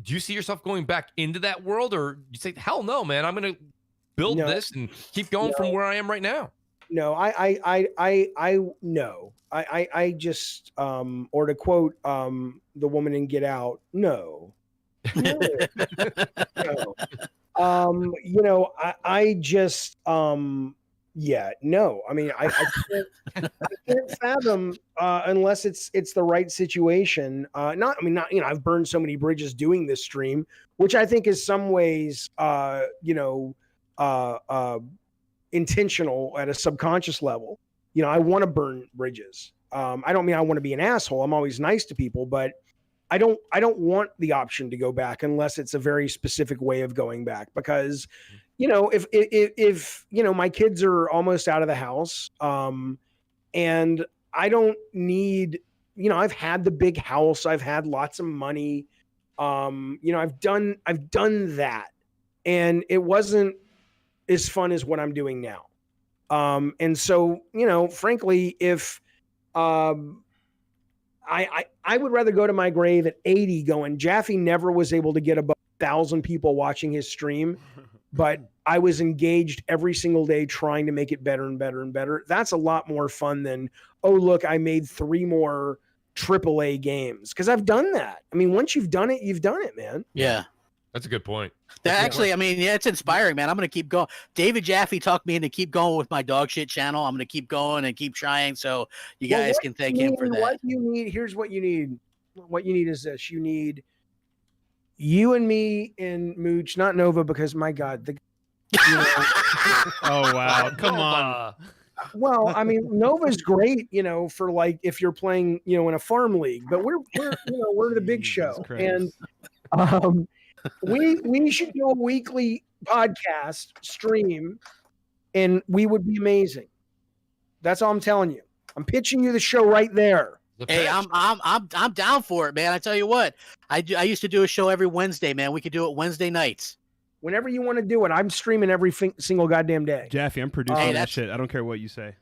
do you see yourself going back into that world, or you say, hell no, man, I'm going to build this and keep going from where I am right now? No, no. I just, or to quote the woman in Get Out, no. No. I just, yet. No, I mean, I can't fathom unless it's the right situation. Not, I've burned so many bridges doing this stream, which I think is some ways, intentional at a subconscious level. I want to burn bridges. I don't mean I want to be an asshole. I'm always nice to people, but I don't want the option to go back unless it's a very specific way of going back, because if my kids are almost out of the house, and I don't need, I've had the big house, I've had lots of money, I've done that, and it wasn't as fun as what I'm doing now. And so, frankly, if I would rather go to my grave at 80 going, Jaffe never was able to get above 1,000 people watching his stream, but I was engaged every single day trying to make it better and better and better. That's a lot more fun than, oh, look, I made 3 more AAA games. Because I've done that. I mean, once you've done it, man. Yeah. That's a good point. Actually, it's inspiring, man. I'm going to keep going. David Jaffe talked me into keep going with my dog shit channel. I'm going to keep going and keep trying. So you guys can thank him for that. What you need, here's what you need. What you need is this. You need you and me and Mooch, not Nova, because my God, oh wow, come on. Well, I mean, Nova's great, for like if you're playing, in a farm league, but we're the big show, and we should do a weekly podcast stream, and we would be amazing. That's all I'm telling you. I'm pitching you the show right there. Hey, I'm down for it, man. I tell you what, I used to do a show every Wednesday, man. We could do it Wednesday nights. Whenever you want to do it, I'm streaming every single goddamn day. Jaffe, I'm producing that shit. I don't care what you say.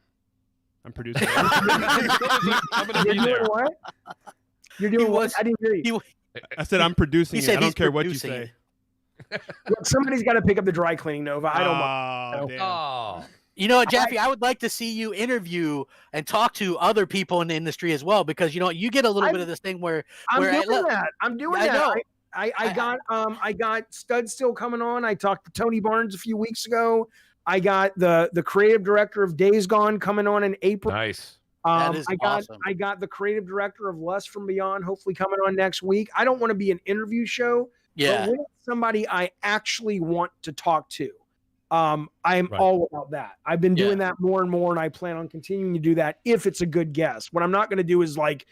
I'm producing. I'm gonna be there. What? You're doing what? I didn't hear you. I said I'm producing it. I don't care what you say. Look, somebody's got to pick up the dry cleaning, Nova. I don't know. Oh. You know what, Jaffe? I would like to see you interview and talk to other people in the industry as well, because you get a little bit of this thing where I'm doing that. I got Stud Still coming on. I talked to Tony Barnes a few weeks ago. I got the creative director of Days Gone coming on in April. Nice. Awesome. I got the creative director of Lust from Beyond hopefully coming on next week. I don't want to be an interview show. Yeah. But with somebody I actually want to talk to. I'm all about that. I've been doing that more and more, and I plan on continuing to do that if it's a good guest. What I'm not going to do is like,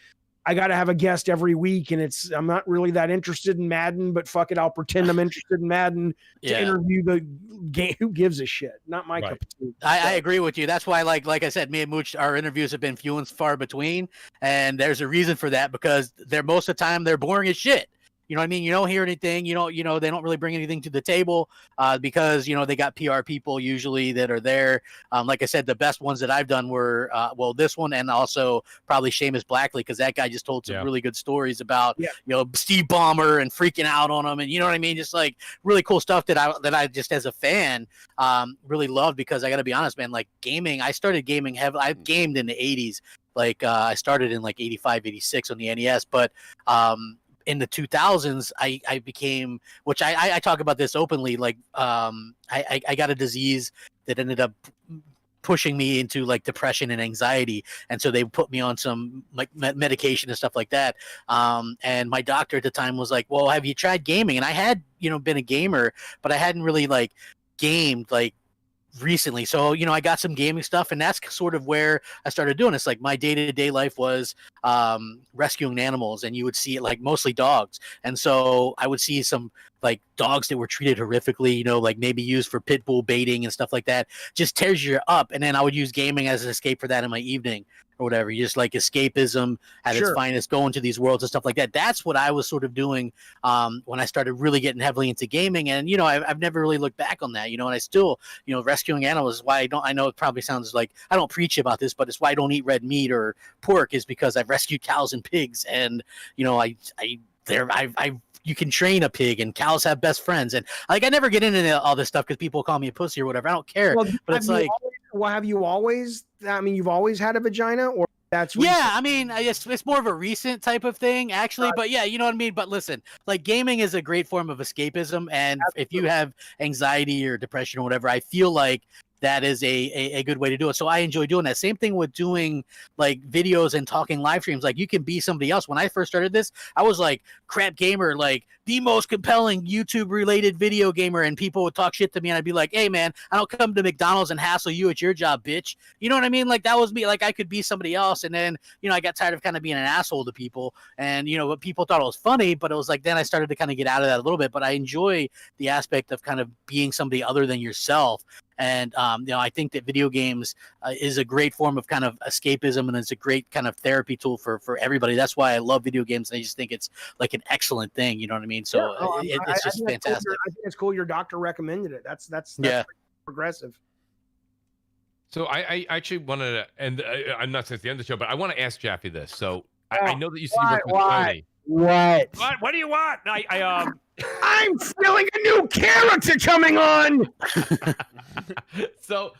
I got to have a guest every week, and I'm not really that interested in Madden, but fuck it, I'll pretend I'm interested in Madden to interview the game. Who gives a shit? Not my cup of tea. I agree with you. That's why, like I said, me and Mooch, our interviews have been few and far between, and there's a reason for that, because most of the time they're boring as shit. You know what I mean? You don't hear anything. They don't really bring anything to the table because, they got PR people usually that are there. Like I said, the best ones that I've done were, this one, and also probably Seamus Blackley, because that guy just told some really good stories about, Steve Ballmer and freaking out on him. And you know what I mean? Just like really cool stuff that I just as a fan really loved, because I got to be honest, man, like gaming, I started gaming heavily. I gamed in the 80s. Like I started in like 85, 86 on the NES, but in the 2000s, I became, which I talk about this openly, like I got a disease that ended up pushing me into like depression and anxiety, and so they put me on some like medication and stuff like that. And my doctor at the time was like, "Well, have you tried gaming?" And I had been a gamer, but I hadn't really like gamed like recently. So, I got some gaming stuff, and that's sort of where I started doing this. Like my day-to-day life was rescuing animals, and you would see it like mostly dogs. And so I would see some like dogs that were treated horrifically, like maybe used for pit bull baiting and stuff like that. Just tears you up. And then I would use gaming as an escape for that in my evening or whatever. You just like escapism at its finest, going to these worlds and stuff like that. That's what I was sort of doing when I started really getting heavily into gaming. And, I've never really looked back on that, and I still, rescuing animals is why I know it probably sounds like I don't preach about this, but it's why I don't eat red meat or pork, is because I've rescued cows and pigs. And, you can train a pig, and cows have best friends. And like, I never get into all this stuff because people call me a pussy or whatever. I don't care. Well, but it's like, have you always, you've always had a vagina, or that's recent? Yeah, it's more of a recent type of thing, actually. But yeah, you know what I mean? But listen, like gaming is a great form of escapism. And if you have anxiety or depression or whatever, I feel like that is a good way to do it. So I enjoy doing that. Same thing with doing like videos and talking live streams. Like you can be somebody else. When I first started this, I was like Crapgamer, like the most compelling YouTube related video gamer, and people would talk shit to me and I'd be like, hey man, I don't come to McDonald's and hassle you at your job, bitch. You know what I mean? Like that was me. Like I could be somebody else. And then, you know, I got tired of kind of being an asshole to people, and you know, people thought it was funny, but it was like, then I started to kind of get out of that a little bit. But I enjoy the aspect of kind of being somebody other than yourself. And, you know, I think that video games is a great form of kind of escapism, and it's a great kind of therapy tool for everybody. That's why I love video games. I just think it's like an excellent thing. You know what I mean? So it's just fantastic. I think it's cool your doctor recommended it. That's progressive. So I actually wanted to, and I'm not saying it's the end of the show, but I want to ask Jaffe this. So I know that you said you work with Sony. What do you want? I'm feeling a new character coming on. So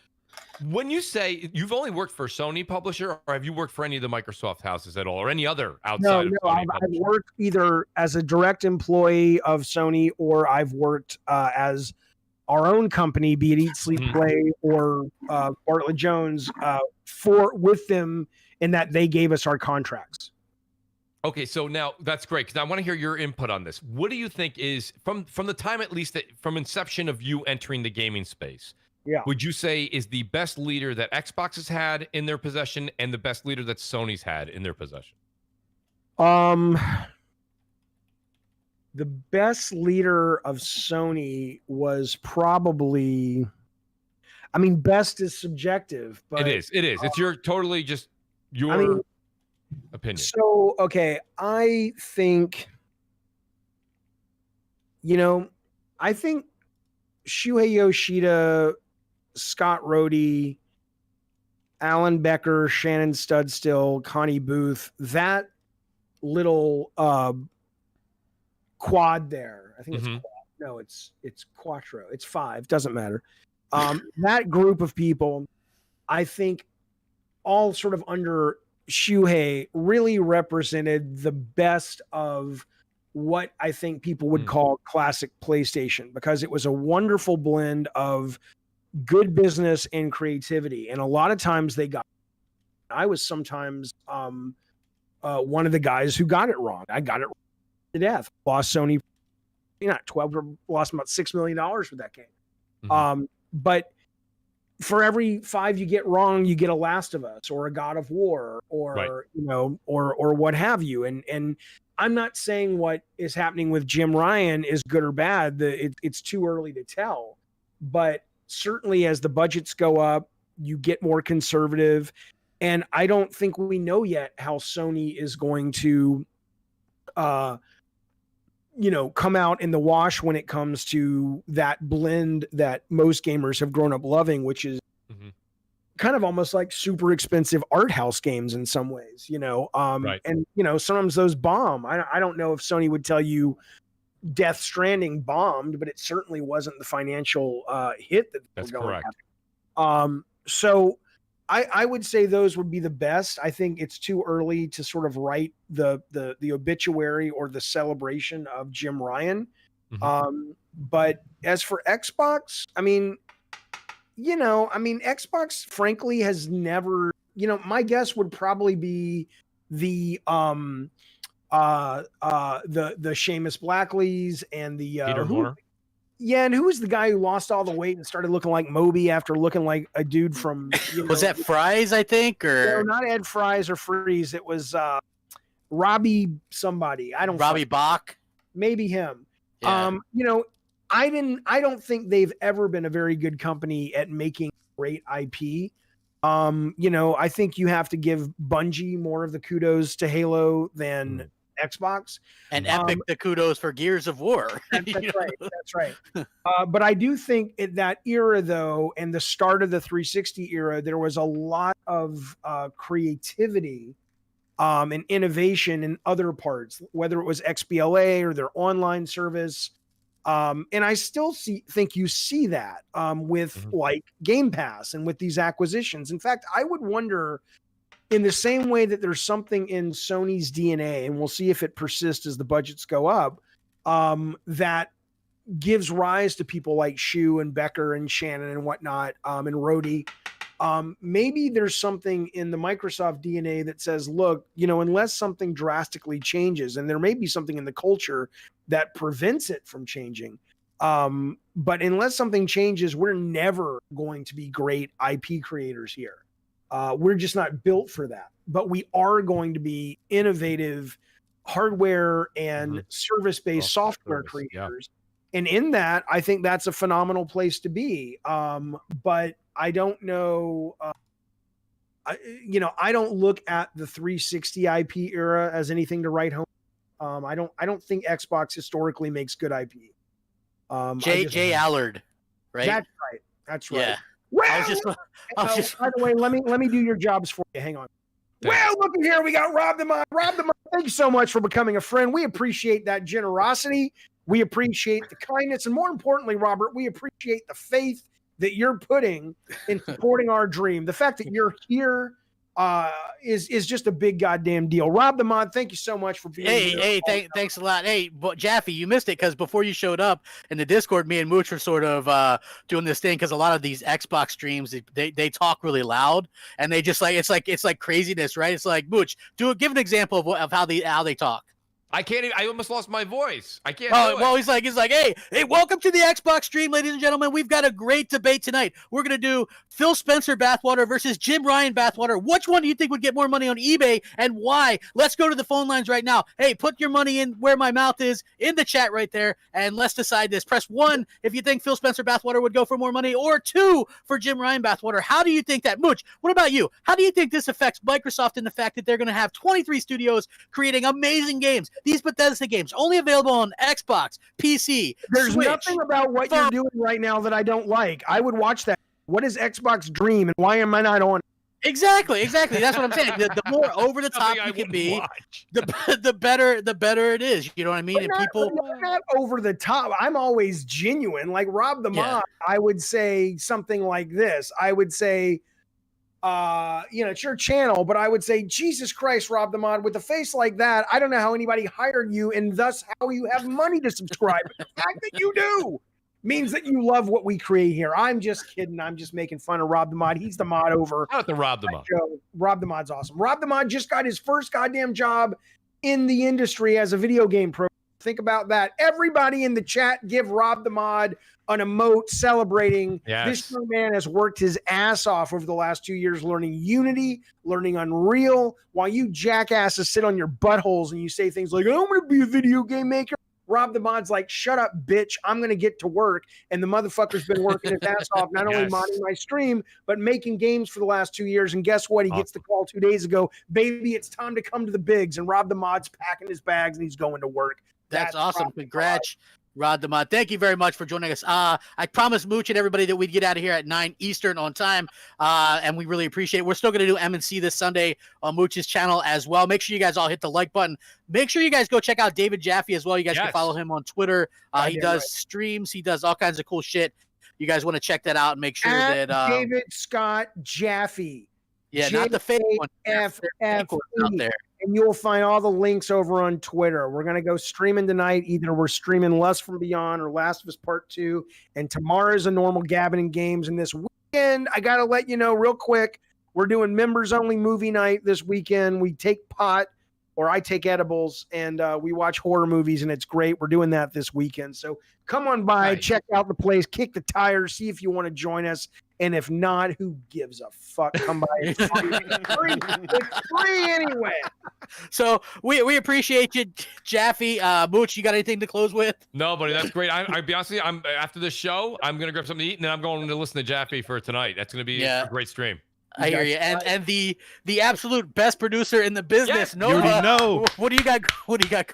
when you say you've only worked for Sony publisher, or have you worked for any of the Microsoft houses at all, or any other outside of Sony I've worked either as a direct employee of Sony, or I've worked as our own company, be it Eat, Sleep, Play, or Bartlett Jones, with them, in that they gave us our contracts. Okay, so now that's great, because I want to hear your input on this. What do you think is, from the time at least, from inception of you entering the gaming space, would you say is the best leader that Xbox has had in their possession and the best leader that Sony's had in their possession? The best leader of Sony was probably, I mean, best is subjective, but it is. It's your totally just your opinion. So, okay, I think, I think Shuhei Yoshida, Scott Rhodey, Alan Becker, Shannon Studstill, Connie Booth, that little quad there. I think it's quad. No, it's quattro. It's 5. Doesn't matter. That group of people, I think, all sort of under Shuhei, really represented the best of what I think people would call classic PlayStation, because it was a wonderful blend of good business and creativity. And a lot of times I was sometimes one of the guys who got it wrong. I got it to death. Lost Sony, not 12, lost about $6 million for that game. But for every 5 you get wrong, you get a Last of Us or a God of War or or what have you. And I'm not saying what is happening with Jim Ryan is good or bad. It's too early to tell. But certainly as the budgets go up, you get more conservative. And I don't think we know yet how Sony is going to come out in the wash when it comes to that blend that most gamers have grown up loving, which is kind of almost like super expensive art house games in some ways, and sometimes those bomb. I don't know if Sony would tell you Death Stranding bombed, but it certainly wasn't the financial hit that's correct. So I would say those would be the best. I think it's too early to sort of write the obituary or the celebration of Jim Ryan. But as for Xbox, Xbox frankly has never, my guess would probably be the Seamus Blackleys and the Peter Moore. Yeah, and who was the guy who lost all the weight and started looking like Moby after looking like a dude from... was that Fries, I think? Or no, not Ed Fries or Freeze. It was Robbie somebody. Robbie Bach? Maybe him. Yeah. I don't think they've ever been a very good company at making great IP. I think you have to give Bungie more of the kudos to Halo than Xbox, and Epic the kudos for Gears of War. That's right. But I do think at that era, though, and the start of the 360 era, there was a lot of creativity and innovation in other parts, whether it was XBLA or their online service. And I still think you see that with like Game Pass and with these acquisitions. In fact, I would wonder, in the same way that there's something in Sony's DNA, and we'll see if it persists as the budgets go up, that gives rise to people like Shu and Becker and Shannon and whatnot, and Rhodey. Maybe there's something in the Microsoft DNA that says, look, unless something drastically changes, and there may be something in the culture that prevents it from changing. But unless something changes, we're never going to be great IP creators here. We're just not built for that, but we are going to be innovative hardware and service-based software creators. Yeah. And in that, I think that's a phenomenal place to be. But I don't know, I don't look at the 360 IP era as anything to write home. I don't think Xbox historically makes good IP. Jay Allard, right? That's right. Yeah. Well, by the way, let me do your jobs for you. Hang on. Well, look here. We got Rob the Mod. Rob the Mod, thank you so much for becoming a friend. We appreciate that generosity. We appreciate the kindness. And more importantly, Robert, we appreciate the faith that you're putting in supporting our dream. The fact that you're here is just a big goddamn deal. Rob the Mod, thank you so much for being here. Hey, thanks a lot. Hey, but Jaffe, you missed it because before you showed up in the Discord, me and Mooch were sort of doing this thing because a lot of these Xbox streams they talk really loud and they just it's like craziness, right? It's like Mooch, give an example of how they talk. I can't even, I almost lost my voice. I can't. Well, he's like, hey, welcome to the Xbox stream, ladies and gentlemen. We've got a great debate tonight. We're going to do Phil Spencer bathwater versus Jim Ryan bathwater. Which one do you think would get more money on eBay and why? Let's go to the phone lines right now. Hey, put your money in where my mouth is in the chat right there. And let's decide this. Press 1 if you think Phil Spencer bathwater would go for more money, or 2 for Jim Ryan bathwater. How do you think that? Mooch, what about you? How do you think this affects Microsoft in the fact that they're going to have 23 studios creating amazing games? These Bethesda games only available on Xbox, PC, There's Switch, nothing about what you're doing right now that I don't like. I would watch that. What is Xbox Dream and why am I not on? Exactly. That's what I'm saying. The more over the top you can be, the better it is. You know what I mean? Not over the top. I'm always genuine. Like Rob the Mod, I would say something like this. I would say, it's your channel, but I would say, Jesus Christ, Rob the Mod, with a face like that, I don't know how anybody hired you and thus how you have money to subscribe. But the fact that you do means that you love what we create here. I'm just kidding. I'm just making fun of Rob the Mod. He's the mod over. How about the Rob the Mod? Rob the Mod's awesome. Rob the Mod just got his first goddamn job in the industry as a video game pro. Think about that. Everybody in the chat, give Rob the Mod an emote celebrating. Yes. This young man has worked his ass off over the last 2 years learning Unity, learning Unreal, while you jackasses sit on your buttholes and you say things like, I'm going to be a video game maker. Rob the Mod's like, shut up, bitch. I'm going to get to work. And the motherfucker's been working his ass off, not only modding my stream, but making games for the last 2 years. And guess what? He gets the call 2 days ago. Baby, it's time to come to the bigs. And Rob the Mod's packing his bags and he's going to work. That's awesome. Congrats, Rob the Mod. Thank you very much for joining us. I promised Mooch and everybody that we'd get out of here at 9 Eastern on time, and we really appreciate it. We're still going to do M&C this Sunday on Mooch's channel as well. Make sure you guys all hit the like button. Make sure you guys go check out David Jaffe as well. You guys can follow him on Twitter. He does streams. He does all kinds of cool shit. You guys want to check that out and make sure that David Scott Jaffe. Yeah, not the fake one. F out there. And you'll find all the links over on Twitter. We're going to go streaming tonight. Either we're streaming Lust from Beyond or Last of Us Part 2. And tomorrow's a normal Gabbing and Games. And this weekend, I got to let you know real quick, we're doing members-only movie night this weekend. We take pot, or I take edibles, and we watch horror movies, and it's great. We're doing that this weekend. So come on by, check out the place, kick the tires, see if you want to join us. And if not, who gives a fuck? Come by. It's free. It's free anyway. So we appreciate you, Jaffe. Mooch, you got anything to close with? No, buddy, that's great. I'll be honest with you, after this show, I'm going to grab something to eat, and then I'm going to listen to Jaffe for tonight. That's going to be a great stream. I hear you. And the absolute best producer in the business, Nova. You already know. What do you got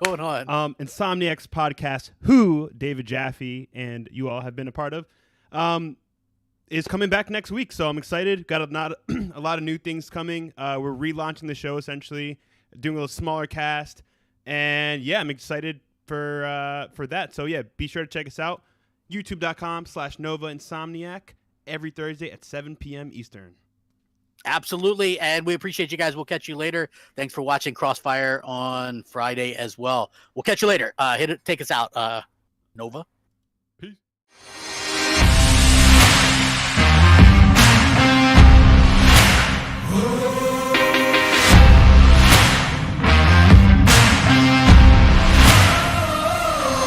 going on? Insomniac's podcast, who David Jaffe and you all have been a part of, is coming back next week. So I'm excited. Got a lot of new things coming. We're relaunching the show, essentially, doing a little smaller cast. And yeah, I'm excited for that. So yeah, be sure to check us out. YouTube.com/Nova Insomniac every Thursday at 7 p.m. Eastern. Absolutely, and we appreciate you guys. We'll catch you later. Thanks for watching Crossfire on Friday as well. We'll catch you later. Take us out, Nova.